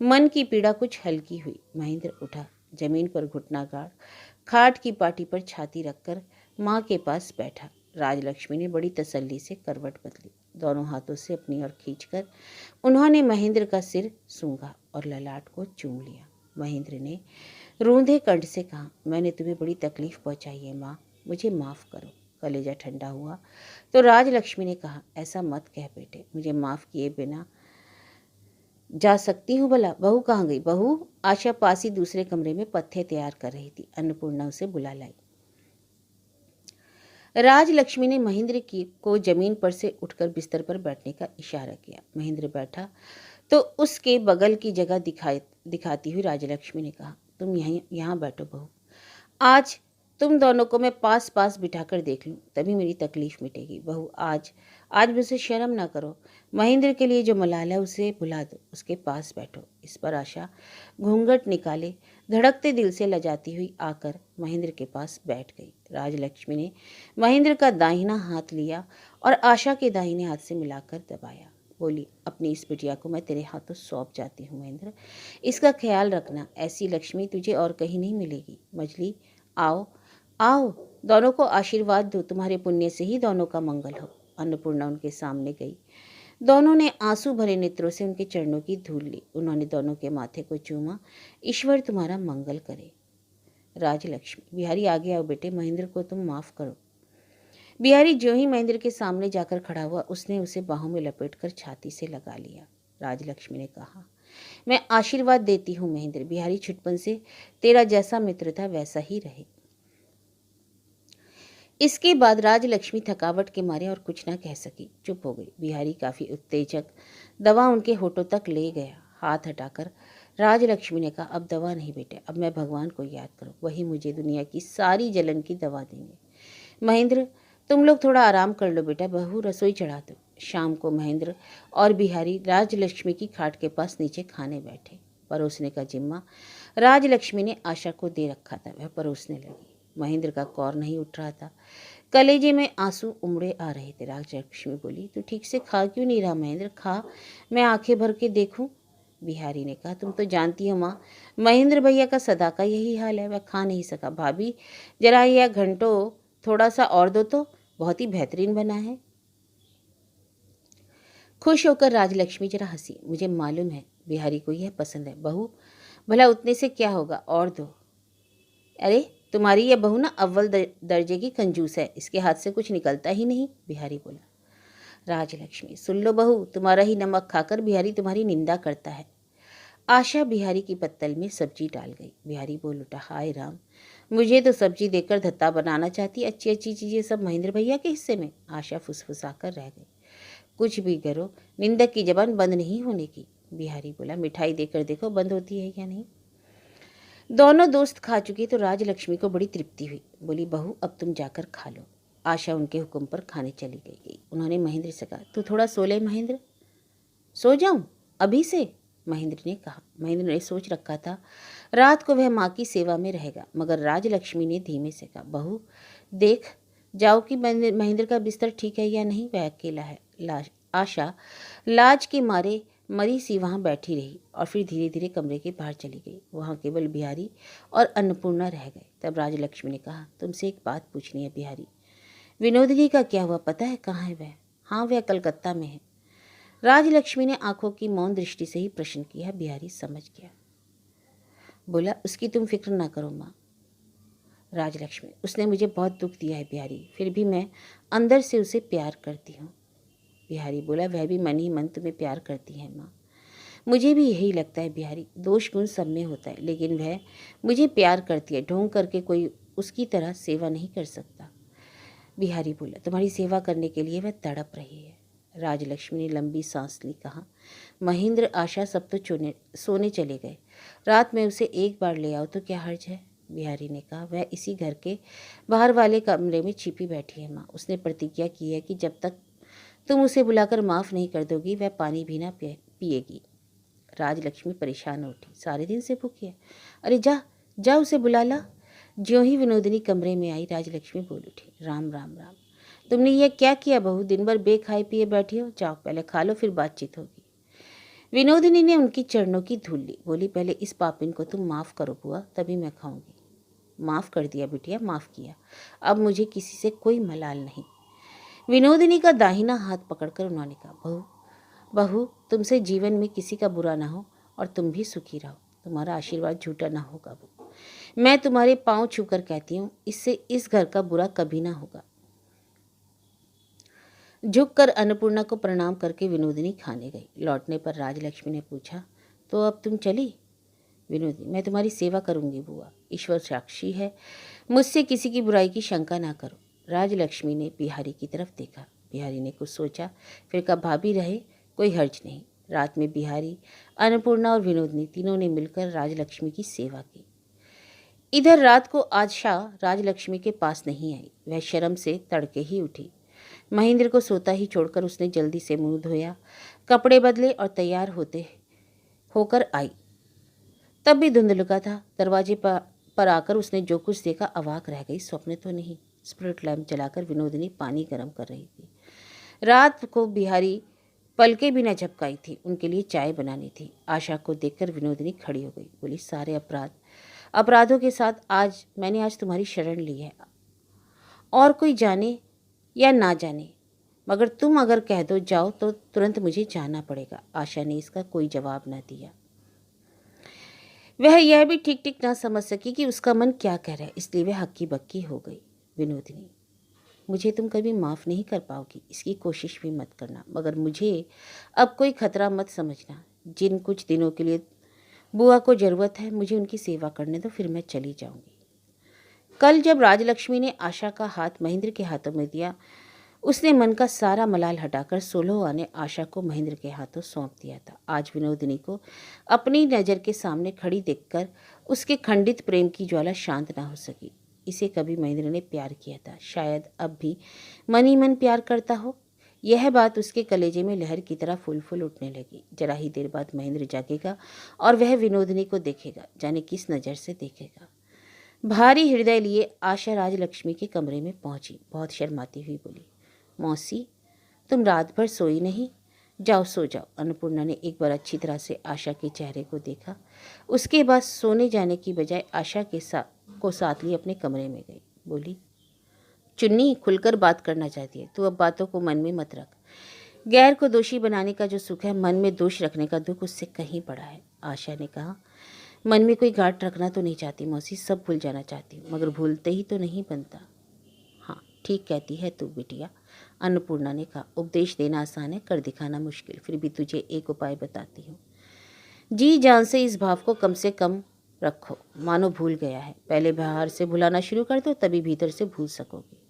मन की पीड़ा कुछ हल्की हुई। महेंद्र उठा, जमीन पर घुटना गाड़ खाट की पाटी पर छाती रखकर माँ के पास बैठा। राजलक्ष्मी ने बड़ी तसल्ली से करवट बदली। दोनों हाथों से अपनी ओर खींचकर उन्होंने महेंद्र का सिर सूंघा और ललाट को चूम लिया। महेंद्र ने रूंधे कंठ से कहा, मैंने तुम्हें बड़ी तकलीफ पहुंचाई है माँ, मुझे माफ़ करो। कलेजा ठंडा हुआ तो राजलक्ष्मी ने कहा, ऐसा मत कह बेटे, मुझे माफ़ किए बिना जा सकती हूँ भला? बहू कहाँ गई? बहू? आशा पास ही दूसरे कमरे में पत्ते तैयार कर रही थी। अन्नपूर्णा उसे बुला लाई। राजलक्ष्मी ने महेंद्र की को जमीन पर से उठकर बिस्तर पर बैठने का इशारा किया। महेंद्र बैठा तो उसके बगल की जगह दिखाती हुई राजलक्ष्मी ने कहा, तुम यहाँ बैठो बहू। आज तुम दोनों को मैं पास पास बिठाकर देख लूं, तभी मेरी तकलीफ मिटेगी। बहू, आज आज मुझसे शर्म ना करो। महेंद्र के लिए जो मलाल है उसे भुला दो, उसके पास बैठो। इस पर आशा घूंघट निकाले धड़कते दिल से लजाती हुई आकर महेंद्र के पास बैठ गई। राजलक्ष्मी ने महेंद्र का दाहिना हाथ लिया और आशा के दाहिने हाथ से मिलाकर दबाया। बोली, अपनी इस बिटिया को मैं तेरे हाथों सौंप जाती हूँ महेंद्र, इसका ख्याल रखना। ऐसी लक्ष्मी तुझे और कहीं नहीं मिलेगी। मछली, आओ आओ, दोनों को आशीर्वाद दो, तुम्हारे पुण्य से ही दोनों का मंगल हो। अन्नपूर्णा उनके सामने गई। दोनों ने आंसू भरे नेत्रों से उनके चरणों की धूल ली। उन्होंने दोनों के माथे को चूमा। ईश्वर तुम्हारा मंगल करे। राजलक्ष्मी, बिहारी आगे आओ बेटे, महेंद्र को तुम माफ करो। बिहारी ज्यों ही महेंद्र के सामने जाकर खड़ा हुआ, उसने उसे बाहों में लपेटकर छाती से लगा लिया। राजलक्ष्मी ने कहा, मैं आशीर्वाद देती हूँ महेंद्र, बिहारी छुटपन से तेरा जैसा मित्र था वैसा ही रहे। इसके बाद राजलक्ष्मी थकावट के मारे और कुछ ना कह सकी, चुप हो गई। बिहारी काफी उत्तेजक दवा उनके होठों तक ले गया। हाथ हटाकर राजलक्ष्मी ने कहा, अब दवा नहीं बेटे, अब मैं भगवान को याद करो, वही मुझे दुनिया की सारी जलन की दवा देंगे। महेंद्र, तुम लोग थोड़ा आराम कर लो बेटा, बहू रसोई चढ़ा दो। शाम को महेंद्र और बिहारी राजलक्ष्मी की खाट के पास नीचे खाने बैठे। परोसने का जिम्मा राजलक्ष्मी ने आशा को दे रखा था, वह परोसने लगी। महेंद्र का कौर नहीं उठ रहा था, कलेजे में आंसू उमड़े आ रहे थे। राजलक्ष्मी बोली, तू ठीक से खा क्यों नहीं रहा महेंद्र? खा, मैं आंखें भर के देखूं। बिहारी ने कहा, तुम तो जानती हो माँ, महेंद्र भैया का सदा का यही हाल है, वह खा नहीं सका। भाभी, जरा यह घंटों थोड़ा सा और दो तो, बहुत ही बेहतरीन बना है। खुश होकर राजलक्ष्मी जरा हंसी। मुझे मालूम है बिहारी को यह पसंद है। बहू, भला उतने से क्या होगा, और दो। अरे, तुम्हारी यह बहू ना अव्वल दर्जे की कंजूस है, इसके हाथ से कुछ निकलता ही नहीं। बिहारी बोला। राजलक्ष्मी, सुन लो बहू, तुम्हारा ही नमक खाकर बिहारी तुम्हारी निंदा करता है। आशा बिहारी की पत्तल में सब्जी डाल गई। बिहारी बोल उठा, हाय राम, मुझे तो सब्जी देकर धत्ता बनाना चाहती, अच्छी अच्छी चीजें सब महेंद्र भैया के हिस्से में। आशा फुसफुसाकर रह गई। कुछ भी करो, निंदक की जबान बंद नहीं होने की। बिहारी बोला, मिठाई देकर देखो बंद होती है या नहीं। दोनों दोस्त खा चुके तो राजलक्ष्मी को बड़ी तृप्ति हुई। बोली, बहू अब तुम जाकर खा लो। आशा उनके हुक्म पर खाने चली गई। उन्होंने महेंद्र से कहा, तू थोड़ा सो ले महेंद्र। सो जाऊं अभी से? महेंद्र ने कहा। महेंद्र ने सोच रखा था रात को वह माँ की सेवा में रहेगा, मगर राजलक्ष्मी ने धीमे से कहा, बहू देख जाओ कि महेंद्र का बिस्तर ठीक है या नहीं, वह अकेला है। आशा लाज के मारे मरी सी वहाँ बैठी रही और फिर धीरे धीरे कमरे के बाहर चली गई। वहाँ केवल बिहारी और अन्नपूर्णा रह गए। तब राजलक्ष्मी ने कहा, तुमसे एक बात पूछनी है बिहारी, विनोदगी का क्या हुआ, पता है कहाँ है वह? हाँ, वह कलकत्ता में है। राजलक्ष्मी ने आंखों की मौन दृष्टि से ही प्रश्न किया। बिहारी समझ गया। बोला, उसकी तुम फिक्र ना करो माँ। राजलक्ष्मी, उसने मुझे बहुत दुख दिया है बिहारी, फिर भी मैं अंदर से उसे प्यार करती हूँ। बिहारी बोला, वह भी मन ही मन तुम्हें प्यार करती है माँ। मुझे भी यही लगता है बिहारी, दोष गुण सब में होता है, लेकिन वह मुझे प्यार करती है, ढोंग करके कोई उसकी तरह सेवा नहीं कर सकता। बिहारी बोला, तुम्हारी सेवा करने के लिए वह तड़प रही है। राजलक्ष्मी ने लंबी सांस ली, कहा, महेंद्र आशा सब तो सोने चले गए, रात में उसे एक बार ले आओ तो क्या हर्ज है। बिहारी ने कहा, वह इसी घर के बाहर वाले कमरे में छिपी बैठी है माँ। उसने प्रतिज्ञा की है कि जब तक तुम उसे बुलाकर माफ़ नहीं कर दोगी वह पानी भी ना पिएगी। राजलक्ष्मी परेशान हो उठी, सारे दिन से भूखी है। अरे जा जा, उसे बुला ला। ज्यों ही विनोदिनी कमरे में आई, राजलक्ष्मी बोल उठी, राम राम राम, तुमने यह क्या किया बहू, दिन भर बेखाए पिए बैठी हो, जाओ पहले खा लो फिर बातचीत होगी। विनोदिनी ने उनकी चरणों की धूल ली, बोली, पहले इस पापिन को तुम माफ़ करो बुआ, तभी मैं खाऊंगी। माफ़ कर दिया बिटिया, माफ़ किया, अब मुझे किसी से कोई मलाल नहीं। विनोदिनी का दाहिना हाथ पकड़कर उन्होंने कहा, बहू बहू, तुमसे जीवन में किसी का बुरा ना हो और तुम भी सुखी रहो, तुम्हारा आशीर्वाद झूठा ना होगा बहू। मैं तुम्हारे पांव छूकर कहती हूँ, इससे इस घर का बुरा कभी ना होगा। झुककर अन्नपूर्णा को प्रणाम करके विनोदिनी खाने गई। लौटने पर राजलक्ष्मी ने पूछा, तो अब तुम चली। विनोदिनी, मैं तुम्हारी सेवा करूंगी बुआ, ईश्वर साक्षी है, मुझसे किसी की बुराई की शंका ना करो। राजलक्ष्मी ने बिहारी की तरफ देखा। बिहारी ने कुछ सोचा, फिर कहा, भाभी रहे कोई हर्ज नहीं। रात में बिहारी, अन्नपूर्णा और विनोदिनी तीनों ने मिलकर राजलक्ष्मी की सेवा की। इधर रात को आशा राजलक्ष्मी के पास नहीं आई, वह शर्म से तड़के ही उठी। महेंद्र को सोता ही छोड़कर उसने जल्दी से मुंह धोया, कपड़े बदले और तैयार होकर आई। तब भी धुंधलका था। दरवाजे पर आकर उसने जो कुछ देखा अवाक रह गई, स्वप्न तो नहीं। स्पिरिट लैंप जलाकर विनोदिनी पानी गर्म कर रही थी। रात को बिहारी पलके भी न झपकाई थी, उनके लिए चाय बनानी थी। आशा को देखकर विनोदिनी खड़ी हो गई, बोली, सारे अपराधों के साथ मैंने आज तुम्हारी शरण ली है, और कोई जाने या ना जाने, मगर तुम अगर कह दो जाओ तो तुरंत मुझे जाना पड़ेगा। आशा ने इसका कोई जवाब न दिया। वह यह भी ठीक ठीक ना समझ सकी कि उसका मन क्या कह रहा है, इसलिए वह हक्की बक्की हो गई। विनोदिनी, मुझे तुम कभी माफ़ नहीं कर पाओगी, इसकी कोशिश भी मत करना, मगर मुझे अब कोई खतरा मत समझना। जिन कुछ दिनों के लिए बुआ को ज़रूरत है, मुझे उनकी सेवा करने दो, फिर मैं चली जाऊंगी। कल जब राजलक्ष्मी ने आशा का हाथ महेंद्र के हाथों में दिया, उसने मन का सारा मलाल हटाकर 16 आने आशा को महेंद्र के हाथों सौंप दिया था। आज विनोदिनी को अपनी नज़र के सामने खड़ी देखकर उसके खंडित प्रेम की ज्वाला शांत ना हो सकी। इसे कभी महेंद्र ने प्यार किया था, शायद अब भी मन ही मन प्यार करता हो। यह बात उसके कलेजे में लहर की तरह फूल फूल उठने लगी। जरा ही देर बाद महेंद्र जागेगा और वह विनोदिनी को देखेगा, जाने किस नज़र से देखेगा। भारी हृदय लिए आशा राजलक्ष्मी के कमरे में पहुंची। बहुत शर्माती हुई बोली, मौसी, तुम रात भर सोई नहीं, जाओ सो जाओ। अन्नपूर्णा ने एक बार अच्छी तरह से आशा के चेहरे को देखा, उसके बाद सोने जाने की बजाय आशा के साथ लिए अपने कमरे में गई। बोली, चुन्नी, खुलकर बात करना चाहती है, तू अब बातों को मन में मत रख। गैर को दोषी बनाने का जो सुख है, मन में दोष रखने का दुख उससे कहीं बड़ा है। आशा ने कहा, मन में कोई गांठ रखना तो नहीं चाहती मौसी, सब भूल जाना चाहती हूँ, मगर भूलते ही तो नहीं बनता। हाँ, ठीक कहती है तू बिटिया, अन्नपूर्णा ने कहा। उपदेश देना आसान है, कर दिखाना मुश्किल, फिर भी तुझे एक उपाय बताती हूँ। जी जान से इस भाव को कम से कम रखो, मानो भूल गया है। पहले बाहर से भुलाना शुरू कर दो, तभी भीतर से भूल सकोगे।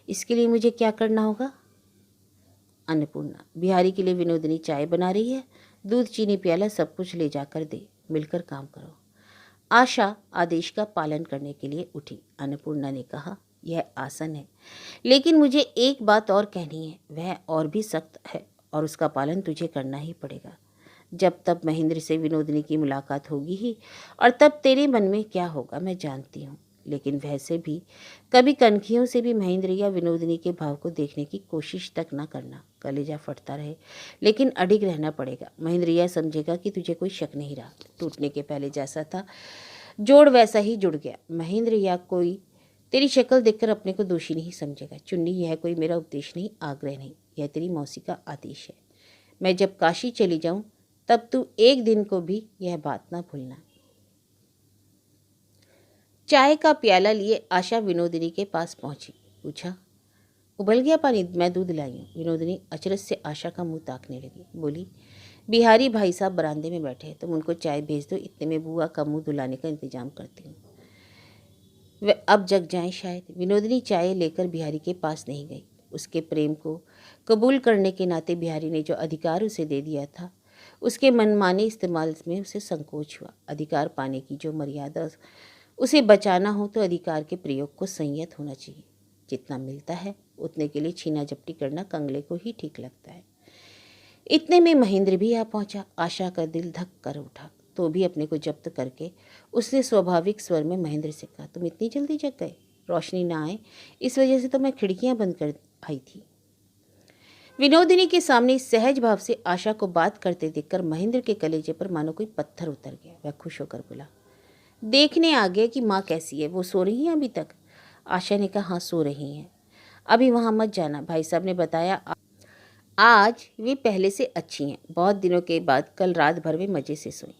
इसके लिए मुझे क्या करना होगा। अन्नपूर्णा, बिहारी के लिए विनोदिनी चाय बना रही है, दूध चीनी प्याला सब कुछ ले जाकर दे, मिलकर काम करो। आशा आदेश का पालन करने के लिए उठी। अन्नपूर्णा ने कहा, यह आसन है, लेकिन मुझे एक बात और कहनी है, वह और भी सख्त है और उसका पालन तुझे करना ही पड़ेगा। जब तब महेंद्र से विनोदिनी की मुलाकात होगी ही, और तब तेरे मन में क्या होगा मैं जानती हूँ, लेकिन वैसे भी कभी कनखियों से भी महेंद्र या विनोदिनी के भाव को देखने की कोशिश तक ना करना। कलेजा फटता रहे, लेकिन अडिग रहना पड़ेगा। महेंद्र यह समझेगा कि तुझे कोई शक नहीं रहा, टूटने के पहले जैसा था जोड़ वैसा ही जुड़ गया। महेंद्र या कोई तेरी शक्ल देखकर अपने को दोषी नहीं समझेगा। चुन्नी, यह कोई मेरा उपदेश नहीं, आग्रह नहीं, यह तेरी मौसी का आदेश है। मैं जब काशी चली जाऊं तब तू एक दिन को भी यह बात ना भूलना। चाय का प्याला लिए आशा विनोदिनी के पास पहुंची। पूछा, उबल गया पानी? मैं दूध लाई हूँ। विनोदिनी अचरज से आशा का मुंह ताकने लगी। बोली, बिहारी भाई साहब बरामदे में बैठे हैं, तुम उनको चाय भेज दो, इतने में बुआ का मुंह धुलाने का इंतजाम करती हूँ। वे अब जग जाएं शायद। विनोदिनी चाय लेकर बिहारी के पास नहीं गई। उसके प्रेम को कबूल करने के नाते बिहारी ने जो अधिकार उसे दे दिया था, उसके मनमाने इस्तेमाल में उसे संकोच हुआ। अधिकार पाने की जो मर्यादा उसे बचाना हो तो अधिकार के प्रयोग को संयत होना चाहिए। जितना मिलता है उतने के लिए छीना झपटी करना कंगले को ही ठीक लगता है। इतने में महेंद्र भी आ पहुंचा। आशा का दिल धक कर उठा, तो भी अपने को जब्त करके उसने स्वाभाविक स्वर में महेंद्र से कहा, तुम इतनी जल्दी जग गए? रोशनी ना आए इस वजह से तो मैं खिड़कियां बंद कर आई थी। विनोदिनी के सामने इस सहज भाव से आशा को बात करते देखकर महेंद्र के कलेजे पर मानो कोई पत्थर उतर गया। वह खुश होकर बोला, देखने आ गया कि माँ कैसी है, वो सो रही है अभी तक? आशा ने कहा, हाँ सो रही हैं। अभी वहाँ मत जाना, भाई साहब ने बताया आज वे पहले से अच्छी हैं। बहुत दिनों के बाद कल रात भर वे मज़े से सोई।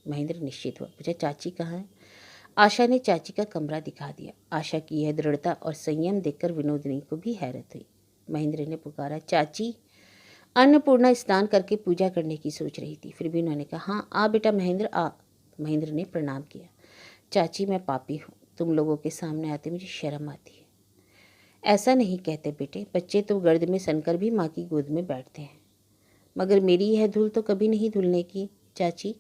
महेंद्र निश्चित हुआ। पूछा, चाची कहाँ है? आशा ने चाची का कमरा दिखा दिया। आशा की यह दृढ़ता और संयम देखकर विनोदिनी को भी हैरत हुई। महेंद्र ने पुकारा, चाची। अन्नपूर्णा स्नान करके पूजा करने की सोच रही थी, फिर भी उन्होंने कहा, हाँ आ बेटा महेंद्र आ। महेंद्र ने प्रणाम किया। चाची मैं पापी हूँ, तुम लोगों के सामने आते मुझे शर्म आती है। ऐसा नहीं कहते बेटे, बच्चे तो गर्द में सनकर भी माँ की गोद में बैठते हैं, मगर मेरी यह धूल तो कभी नहीं धुलने की चाची।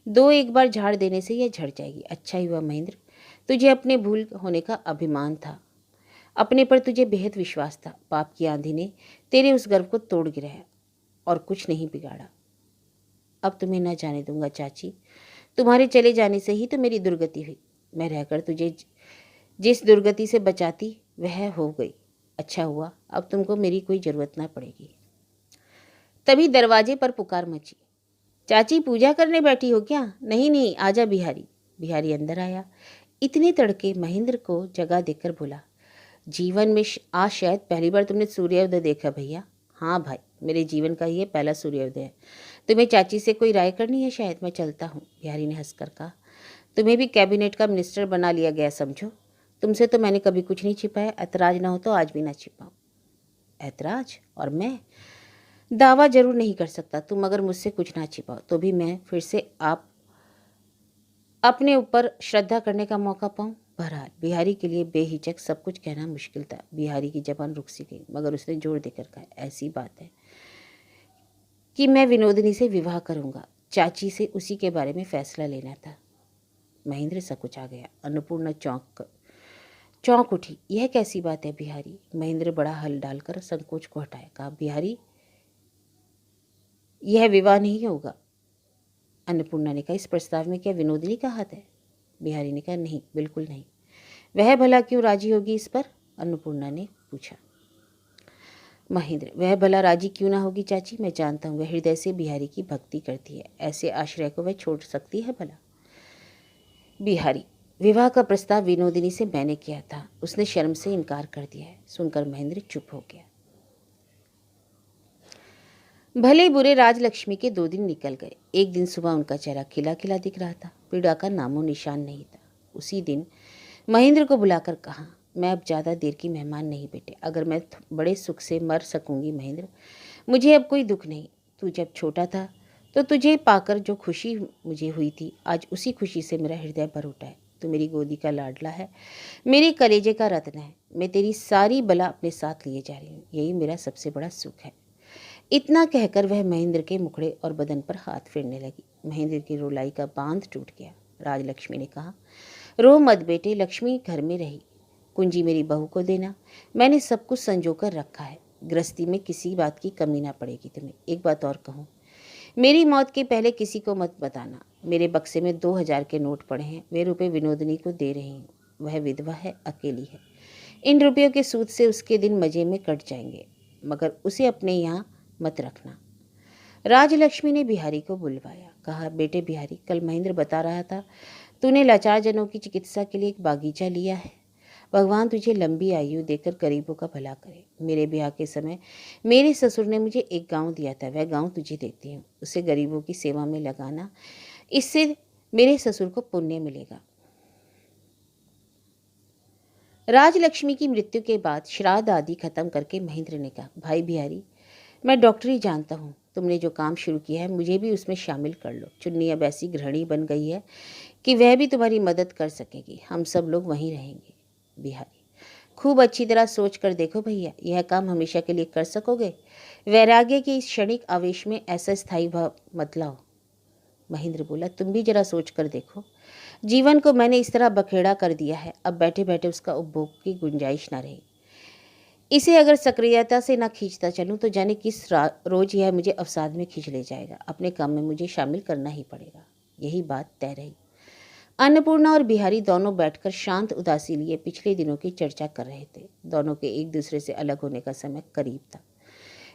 एक बार झाड़ देने से यह झड़ जाएगी। अच्छा ही हुआ महेंद्र, तुझे अपने भूल होने का अभिमान था, अपने पर तुझे बेहद विश्वास था। पाप की आंधी ने तेरे उस गर्व को तोड़ गिराया और कुछ नहीं बिगाड़ा। अब तुम्हें न जाने दूंगा चाची, तुम्हारे चले जाने से ही तो मेरी दुर्गति हुई। मैं रहकर तुझे जिस दुर्गति से बचाती वह हो गई। अच्छा हुआ, अब तुमको मेरी कोई ज़रूरत ना पड़ेगी। तभी दरवाजे पर पुकार मची, चाची पूजा करने बैठी हो क्या? नहीं नहीं, आजा बिहारी। बिहारी अंदर आया। इतने तड़के महेंद्र को जगह देकर बोला, जीवन में आज शायद पहली बार तुमने सूर्योदय देखा भैया? हाँ भाई, मेरे जीवन का ये पहला सूर्योदय है। तुम्हें चाची से कोई राय करनी है शायद? मैं चलता हूँ। बिहारी ने हंसकर कहा, तुम्हें भी कैबिनेट का मिनिस्टर बना लिया गया समझो। तुमसे तो मैंने कभी कुछ नहीं छिपाया, ऐतराज ना हो तो आज भी ना छिपाऊं। ऐतराज? और मैं दावा जरूर नहीं कर सकता, तुम अगर मुझसे कुछ ना छिपाओ तो भी मैं फिर से आप अपने ऊपर श्रद्धा करने का मौका पाऊं। बहरहाल बिहारी के लिए बेहिचक सब कुछ कहना मुश्किल था। बिहारी की जबान रुक सी गई, मगर उसने जोर देकर कहा, ऐसी बात है कि मैं विनोदिनी से विवाह करूंगा। चाची से उसी के बारे में फैसला लेना था। महेंद्र सकुचा गया। अन्नपूर्णा चौंक उठी। यह कैसी बात है बिहारी? महेंद्र बड़ा हल डालकर संकोच को हटाया। कहा, बिहारी यह विवाह नहीं होगा। अन्नपूर्णा ने कहा, इस प्रस्ताव में क्या विनोदिनी का हाथ है? बिहारी ने कहा, नहीं बिल्कुल नहीं। वह भला क्यों राजी होगी इस पर? अन्नपूर्णा ने पूछा। महेंद्र, वह भला राजी क्यों ना होगी चाची? मैं जानता हूँ वह हृदय से बिहारी की भक्ति करती है, ऐसे आश्रय को वह छोड़ सकती है भला? बिहारी, विवाह का प्रस्ताव विनोदिनी से मैंने किया था, उसने शर्म से इनकार कर दिया है। सुनकर महेंद्र चुप हो गया। भले बुरे राजलक्ष्मी के 2 दिन निकल गए। एक दिन सुबह उनका चेहरा खिला खिला दिख रहा था, पीड़ा का नामो निशान नहीं था। उसी दिन महेंद्र को बुलाकर कहा, मैं अब ज़्यादा देर की मेहमान नहीं बेटे, अगर मैं बड़े सुख से मर सकूंगी महेंद्र, मुझे अब कोई दुख नहीं। तू जब छोटा था तो तुझे पाकर जो खुशी मुझे हुई थी, आज उसी खुशी से मेरा हृदय भर उठा है। तू मेरी गोदी का लाडला है, मेरे कलेजे का रत्न है। मैं तेरी सारी बला अपने साथ लिए जा रही हूँ, यही मेरा सबसे बड़ा सुख है। इतना कहकर वह महेंद्र के मुखड़े और बदन पर हाथ फेरने लगी। महेंद्र की रुलाई का बांध टूट गया। राजलक्ष्मी ने कहा, रो मत बेटे, लक्ष्मी घर में रही, कुंजी मेरी बहू को देना, मैंने सब कुछ संजो कर रखा है। गृहस्थी में किसी बात की कमी ना पड़ेगी तुम्हें। एक बात और कहूँ, मेरी मौत के पहले किसी को मत बताना। मेरे बक्से में 2000 के नोट पड़े हैं, वे रुपए विनोदिनी को दे रही हूँ। वह विधवा है, अकेली है। इन रुपयों के सूद से उसके दिन मजे में कट जाएंगे, मगर उसे अपने यहाँ मत रखना। राजलक्ष्मी ने बिहारी को बुलवाया। कहा, बेटे बिहारी, कल महेंद्र बता रहा था तूने लाचार जनों की चिकित्सा के लिए एक बागीचा लिया है। भगवान तुझे लंबी आयु देकर गरीबों का भला करे। मेरे ब्याह के समय मेरे ससुर ने मुझे एक गांव दिया था, वह गांव तुझे देती हूँ, उसे गरीबों की सेवा में लगाना, इससे मेरे ससुर को पुण्य मिलेगा। राजलक्ष्मी की मृत्यु के बाद श्राद्ध आदि खत्म करके महेंद्र ने कहा, भाई बिहारी, मैं डॉक्टरी जानता हूँ, तुमने जो काम शुरू किया है मुझे भी उसमें शामिल कर लो। चुन्नी अब ऐसी गृहिणी बन गई है कि वह भी तुम्हारी मदद कर सकेगी। हम सब लोग वहीं रहेंगे। बिहारी, खूब अच्छी तरह सोच कर देखो भैया, यह काम हमेशा के लिए कर सकोगे? वैराग्य के इस क्षणिक आवेश में ऐसा स्थायी भाव मत लाओ। महेंद्र बोला, तुम भी जरा सोच कर देखो, जीवन को मैंने इस तरह बखेड़ा कर दिया है, अब बैठे बैठे उसका उपभोग की गुंजाइश ना रही। इसे अगर सक्रियता से ना खींचता चलूं तो जाने किस रोज यह मुझे अवसाद में खींच ले जाएगा। अपने काम में मुझे शामिल करना ही पड़ेगा। यही बात तय रही। अन्नपूर्णा और बिहारी दोनों बैठकर शांत उदासी लिए पिछले दिनों की चर्चा कर रहे थे। दोनों के एक दूसरे से अलग होने का समय करीब था।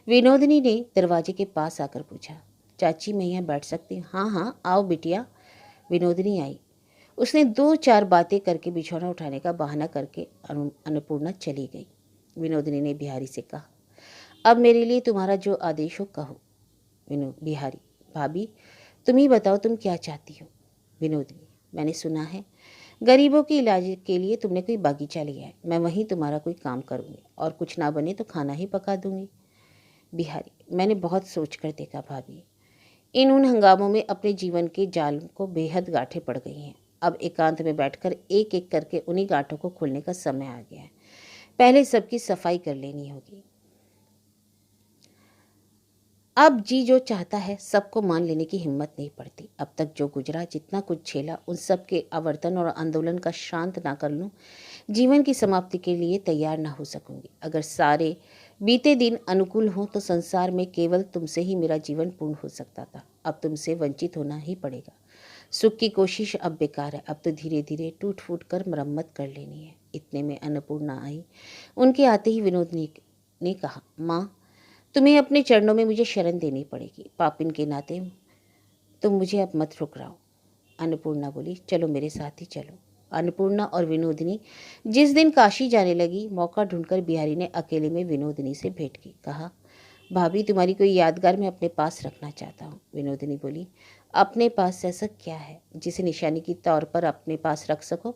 विनोदिनी ने दरवाजे के पास आकर पूछा, चाची मैं यहाँ बैठ सकती हूँ? हाँ हाँ, आओ बिटिया। विनोदिनी आई। उसने 2-4 बातें करके बिछौना उठाने का बहाना करके अन्नपूर्णा चली गई। विनोदिनी ने बिहारी से कहा, अब मेरे लिए तुम्हारा जो आदेश हो कहो। बिहारी, भाभी तुम ही बताओ, तुम क्या चाहती हो? विनोदिनी, मैंने सुना है गरीबों के इलाज के लिए तुमने कोई बागीचा लिया है। मैं वहीं तुम्हारा कोई काम करूँगी और कुछ ना बने तो खाना ही पका दूंगी। बिहारी, मैंने बहुत सोच कर देखा भाभी, इन उन हंगामों में अपने जीवन के जाल को बेहद गांठें पड़ गई हैं। अब एकांत में बैठकर एक एक करके उन्हीं गांठों को खोलने का समय आ गया है। पहले सबकी सफाई कर लेनी होगी। अब जी जो चाहता है सबको मान लेने की हिम्मत नहीं पड़ती। अब तक जो गुजरा, जितना कुछ झेला, उन सब के आवर्तन और आंदोलन का शांत ना कर लूं, जीवन की समाप्ति के लिए तैयार ना हो सकूंगी। अगर सारे बीते दिन अनुकूल हों तो संसार में केवल तुमसे ही मेरा जीवन पूर्ण हो सकता था। अब तुमसे वंचित होना ही पड़ेगा। सुख की कोशिश अब बेकार है। अब तो धीरे धीरे टूट फूट कर मरम्मत कर लेनी है। इतने में अन्नपूर्णा आई। उनके आते ही विनोद ने कहा, माँ तुम्हें अपने चरणों में मुझे शरण देनी पड़ेगी। पापिन के नाते तुम मुझे अब मत ठुकराओ। अन्नपूर्णा बोली, चलो मेरे साथ ही चलो। अन्नपूर्णा और विनोदिनी जिस दिन काशी जाने लगी, मौका ढूंढकर बिहारी ने अकेले में विनोदिनी से भेंट की। कहा, भाभी तुम्हारी कोई यादगार मैं अपने पास रखना चाहता हूँ। विनोदिनी बोली, अपने पास ऐसा क्या है जिसे निशानी के तौर पर अपने पास रख सको?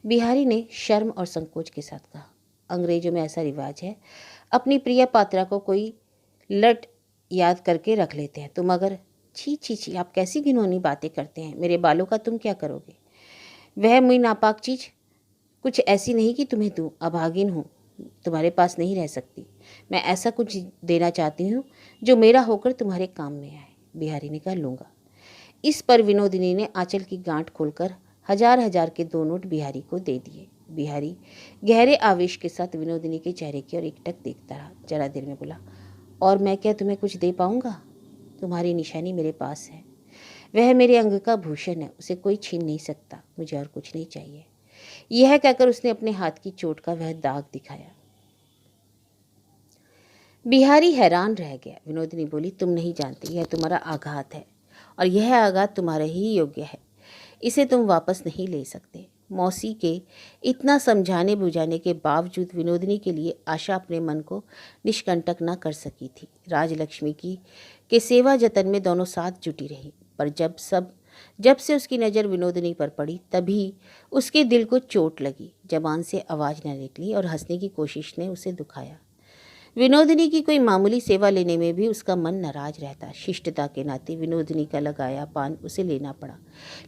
बिहारी ने शर्म और संकोच के साथ कहा, अंग्रेजों में ऐसा रिवाज है, अपनी प्रिय पात्रा को कोई लट याद करके रख लेते हैं। तुम अगर छी छी छी, आप कैसी घिनौनी बातें करते हैं। मेरे बालों का तुम क्या करोगे? वह मुई नापाक चीज कुछ ऐसी नहीं कि तुम्हें दूं। अभागिन हूँ, तुम्हारे पास नहीं रह सकती। मैं ऐसा कुछ देना चाहती हूँ जो मेरा होकर तुम्हारे काम में आए। बिहारी ने कहा, लूँगा। इस पर विनोदिनी ने आंचल की गांठ खोलकर 1000 के 2 नोट बिहारी को दे दिए। बिहारी गहरे आवेश के साथ विनोदिनी के चेहरे की ओर एकटक देखता रहा। जरा देर में बोला, और मैं क्या तुम्हें कुछ दे पाऊंगा? तुम्हारी निशानी मेरे पास है, वह मेरे अंग का भूषण है, उसे कोई छीन नहीं सकता। मुझे और कुछ नहीं चाहिए। यह कहकर उसने अपने हाथ की चोट का वह दाग दिखाया। बिहारी हैरान रह गया। विनोदिनी बोली, तुम नहीं जानते, यह तुम्हारा आघात है और यह आघात तुम्हारे ही योग्य है। इसे तुम वापस नहीं ले सकते। मौसी के इतना समझाने बुझाने के बावजूद विनोदिनी के लिए आशा अपने मन को निष्कंटक न कर सकी थी। राजलक्ष्मी की के सेवा जतन में दोनों साथ जुटी रही, पर जब से उसकी नज़र विनोदिनी पर पड़ी तभी उसके दिल को चोट लगी। जबान से आवाज़ न निकली और हंसने की कोशिश ने उसे दुखाया। विनोदिनी की कोई मामूली सेवा लेने में भी उसका मन नाराज रहता। शिष्टता के नाते विनोदिनी का लगाया पान उसे लेना पड़ा,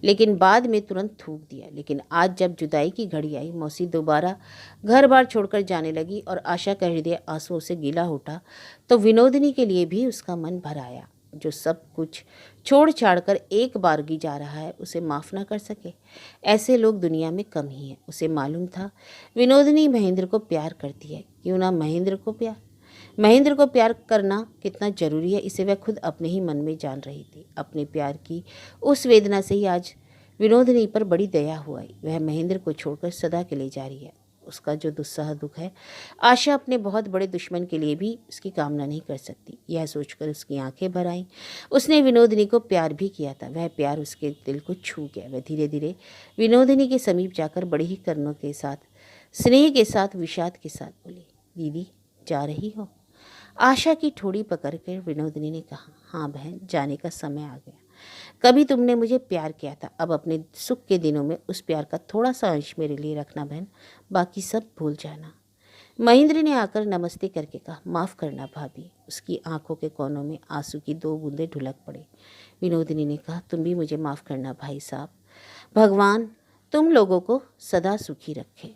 लेकिन बाद में तुरंत थूक दिया। लेकिन आज जब जुदाई की घड़ी आई, मौसी दोबारा घर बार छोड़कर जाने लगी और आशा का हृदय आंसुओं से गीला उठा, तो विनोदिनी के लिए भी उसका मन भर आया। जो सब कुछ छोड़ छाड़ कर एक बारगी जा रहा है, उसे माफ़ ना कर सके, ऐसे लोग दुनिया में कम ही हैं। उसे मालूम था विनोदिनी महेंद्र को प्यार करती है। क्यों ना महेंद्र को प्यार करना कितना जरूरी है, इसे वह खुद अपने ही मन में जान रही थी। अपने प्यार की उस वेदना से ही आज विनोदिनी पर बड़ी दया हुआ। वह महेंद्र को छोड़कर सदा के लिए जा रही है। उसका जो दुस्सह दुख है, आशा अपने बहुत बड़े दुश्मन के लिए भी उसकी कामना नहीं कर सकती। यह सोचकर उसकी आंखें भर आईं। उसने विनोदिनी को प्यार भी किया था। वह प्यार उसके दिल को छू गया। वह धीरे धीरे विनोदिनी के समीप जाकर बड़ी ही करुणा के साथ, स्नेह के साथ, विषाद के साथ बोली, दीदी जा रही हो? आशा की ठोड़ी पकड़कर विनोदिनी ने कहा, हाँ बहन, जाने का समय आ गया। कभी तुमने मुझे प्यार किया था, अब अपने सुख के दिनों में उस प्यार का थोड़ा सा अंश मेरे लिए रखना बहन, बाकी सब भूल जाना। महेंद्र ने आकर नमस्ते करके कहा, माफ़ करना भाभी। उसकी आंखों के कोनों में आंसू की 2 बूंदें ढुलक पड़ी। विनोदिनी ने कहा, तुम भी मुझे माफ़ करना भाई साहब। भगवान तुम लोगों को सदा सुखी रखे।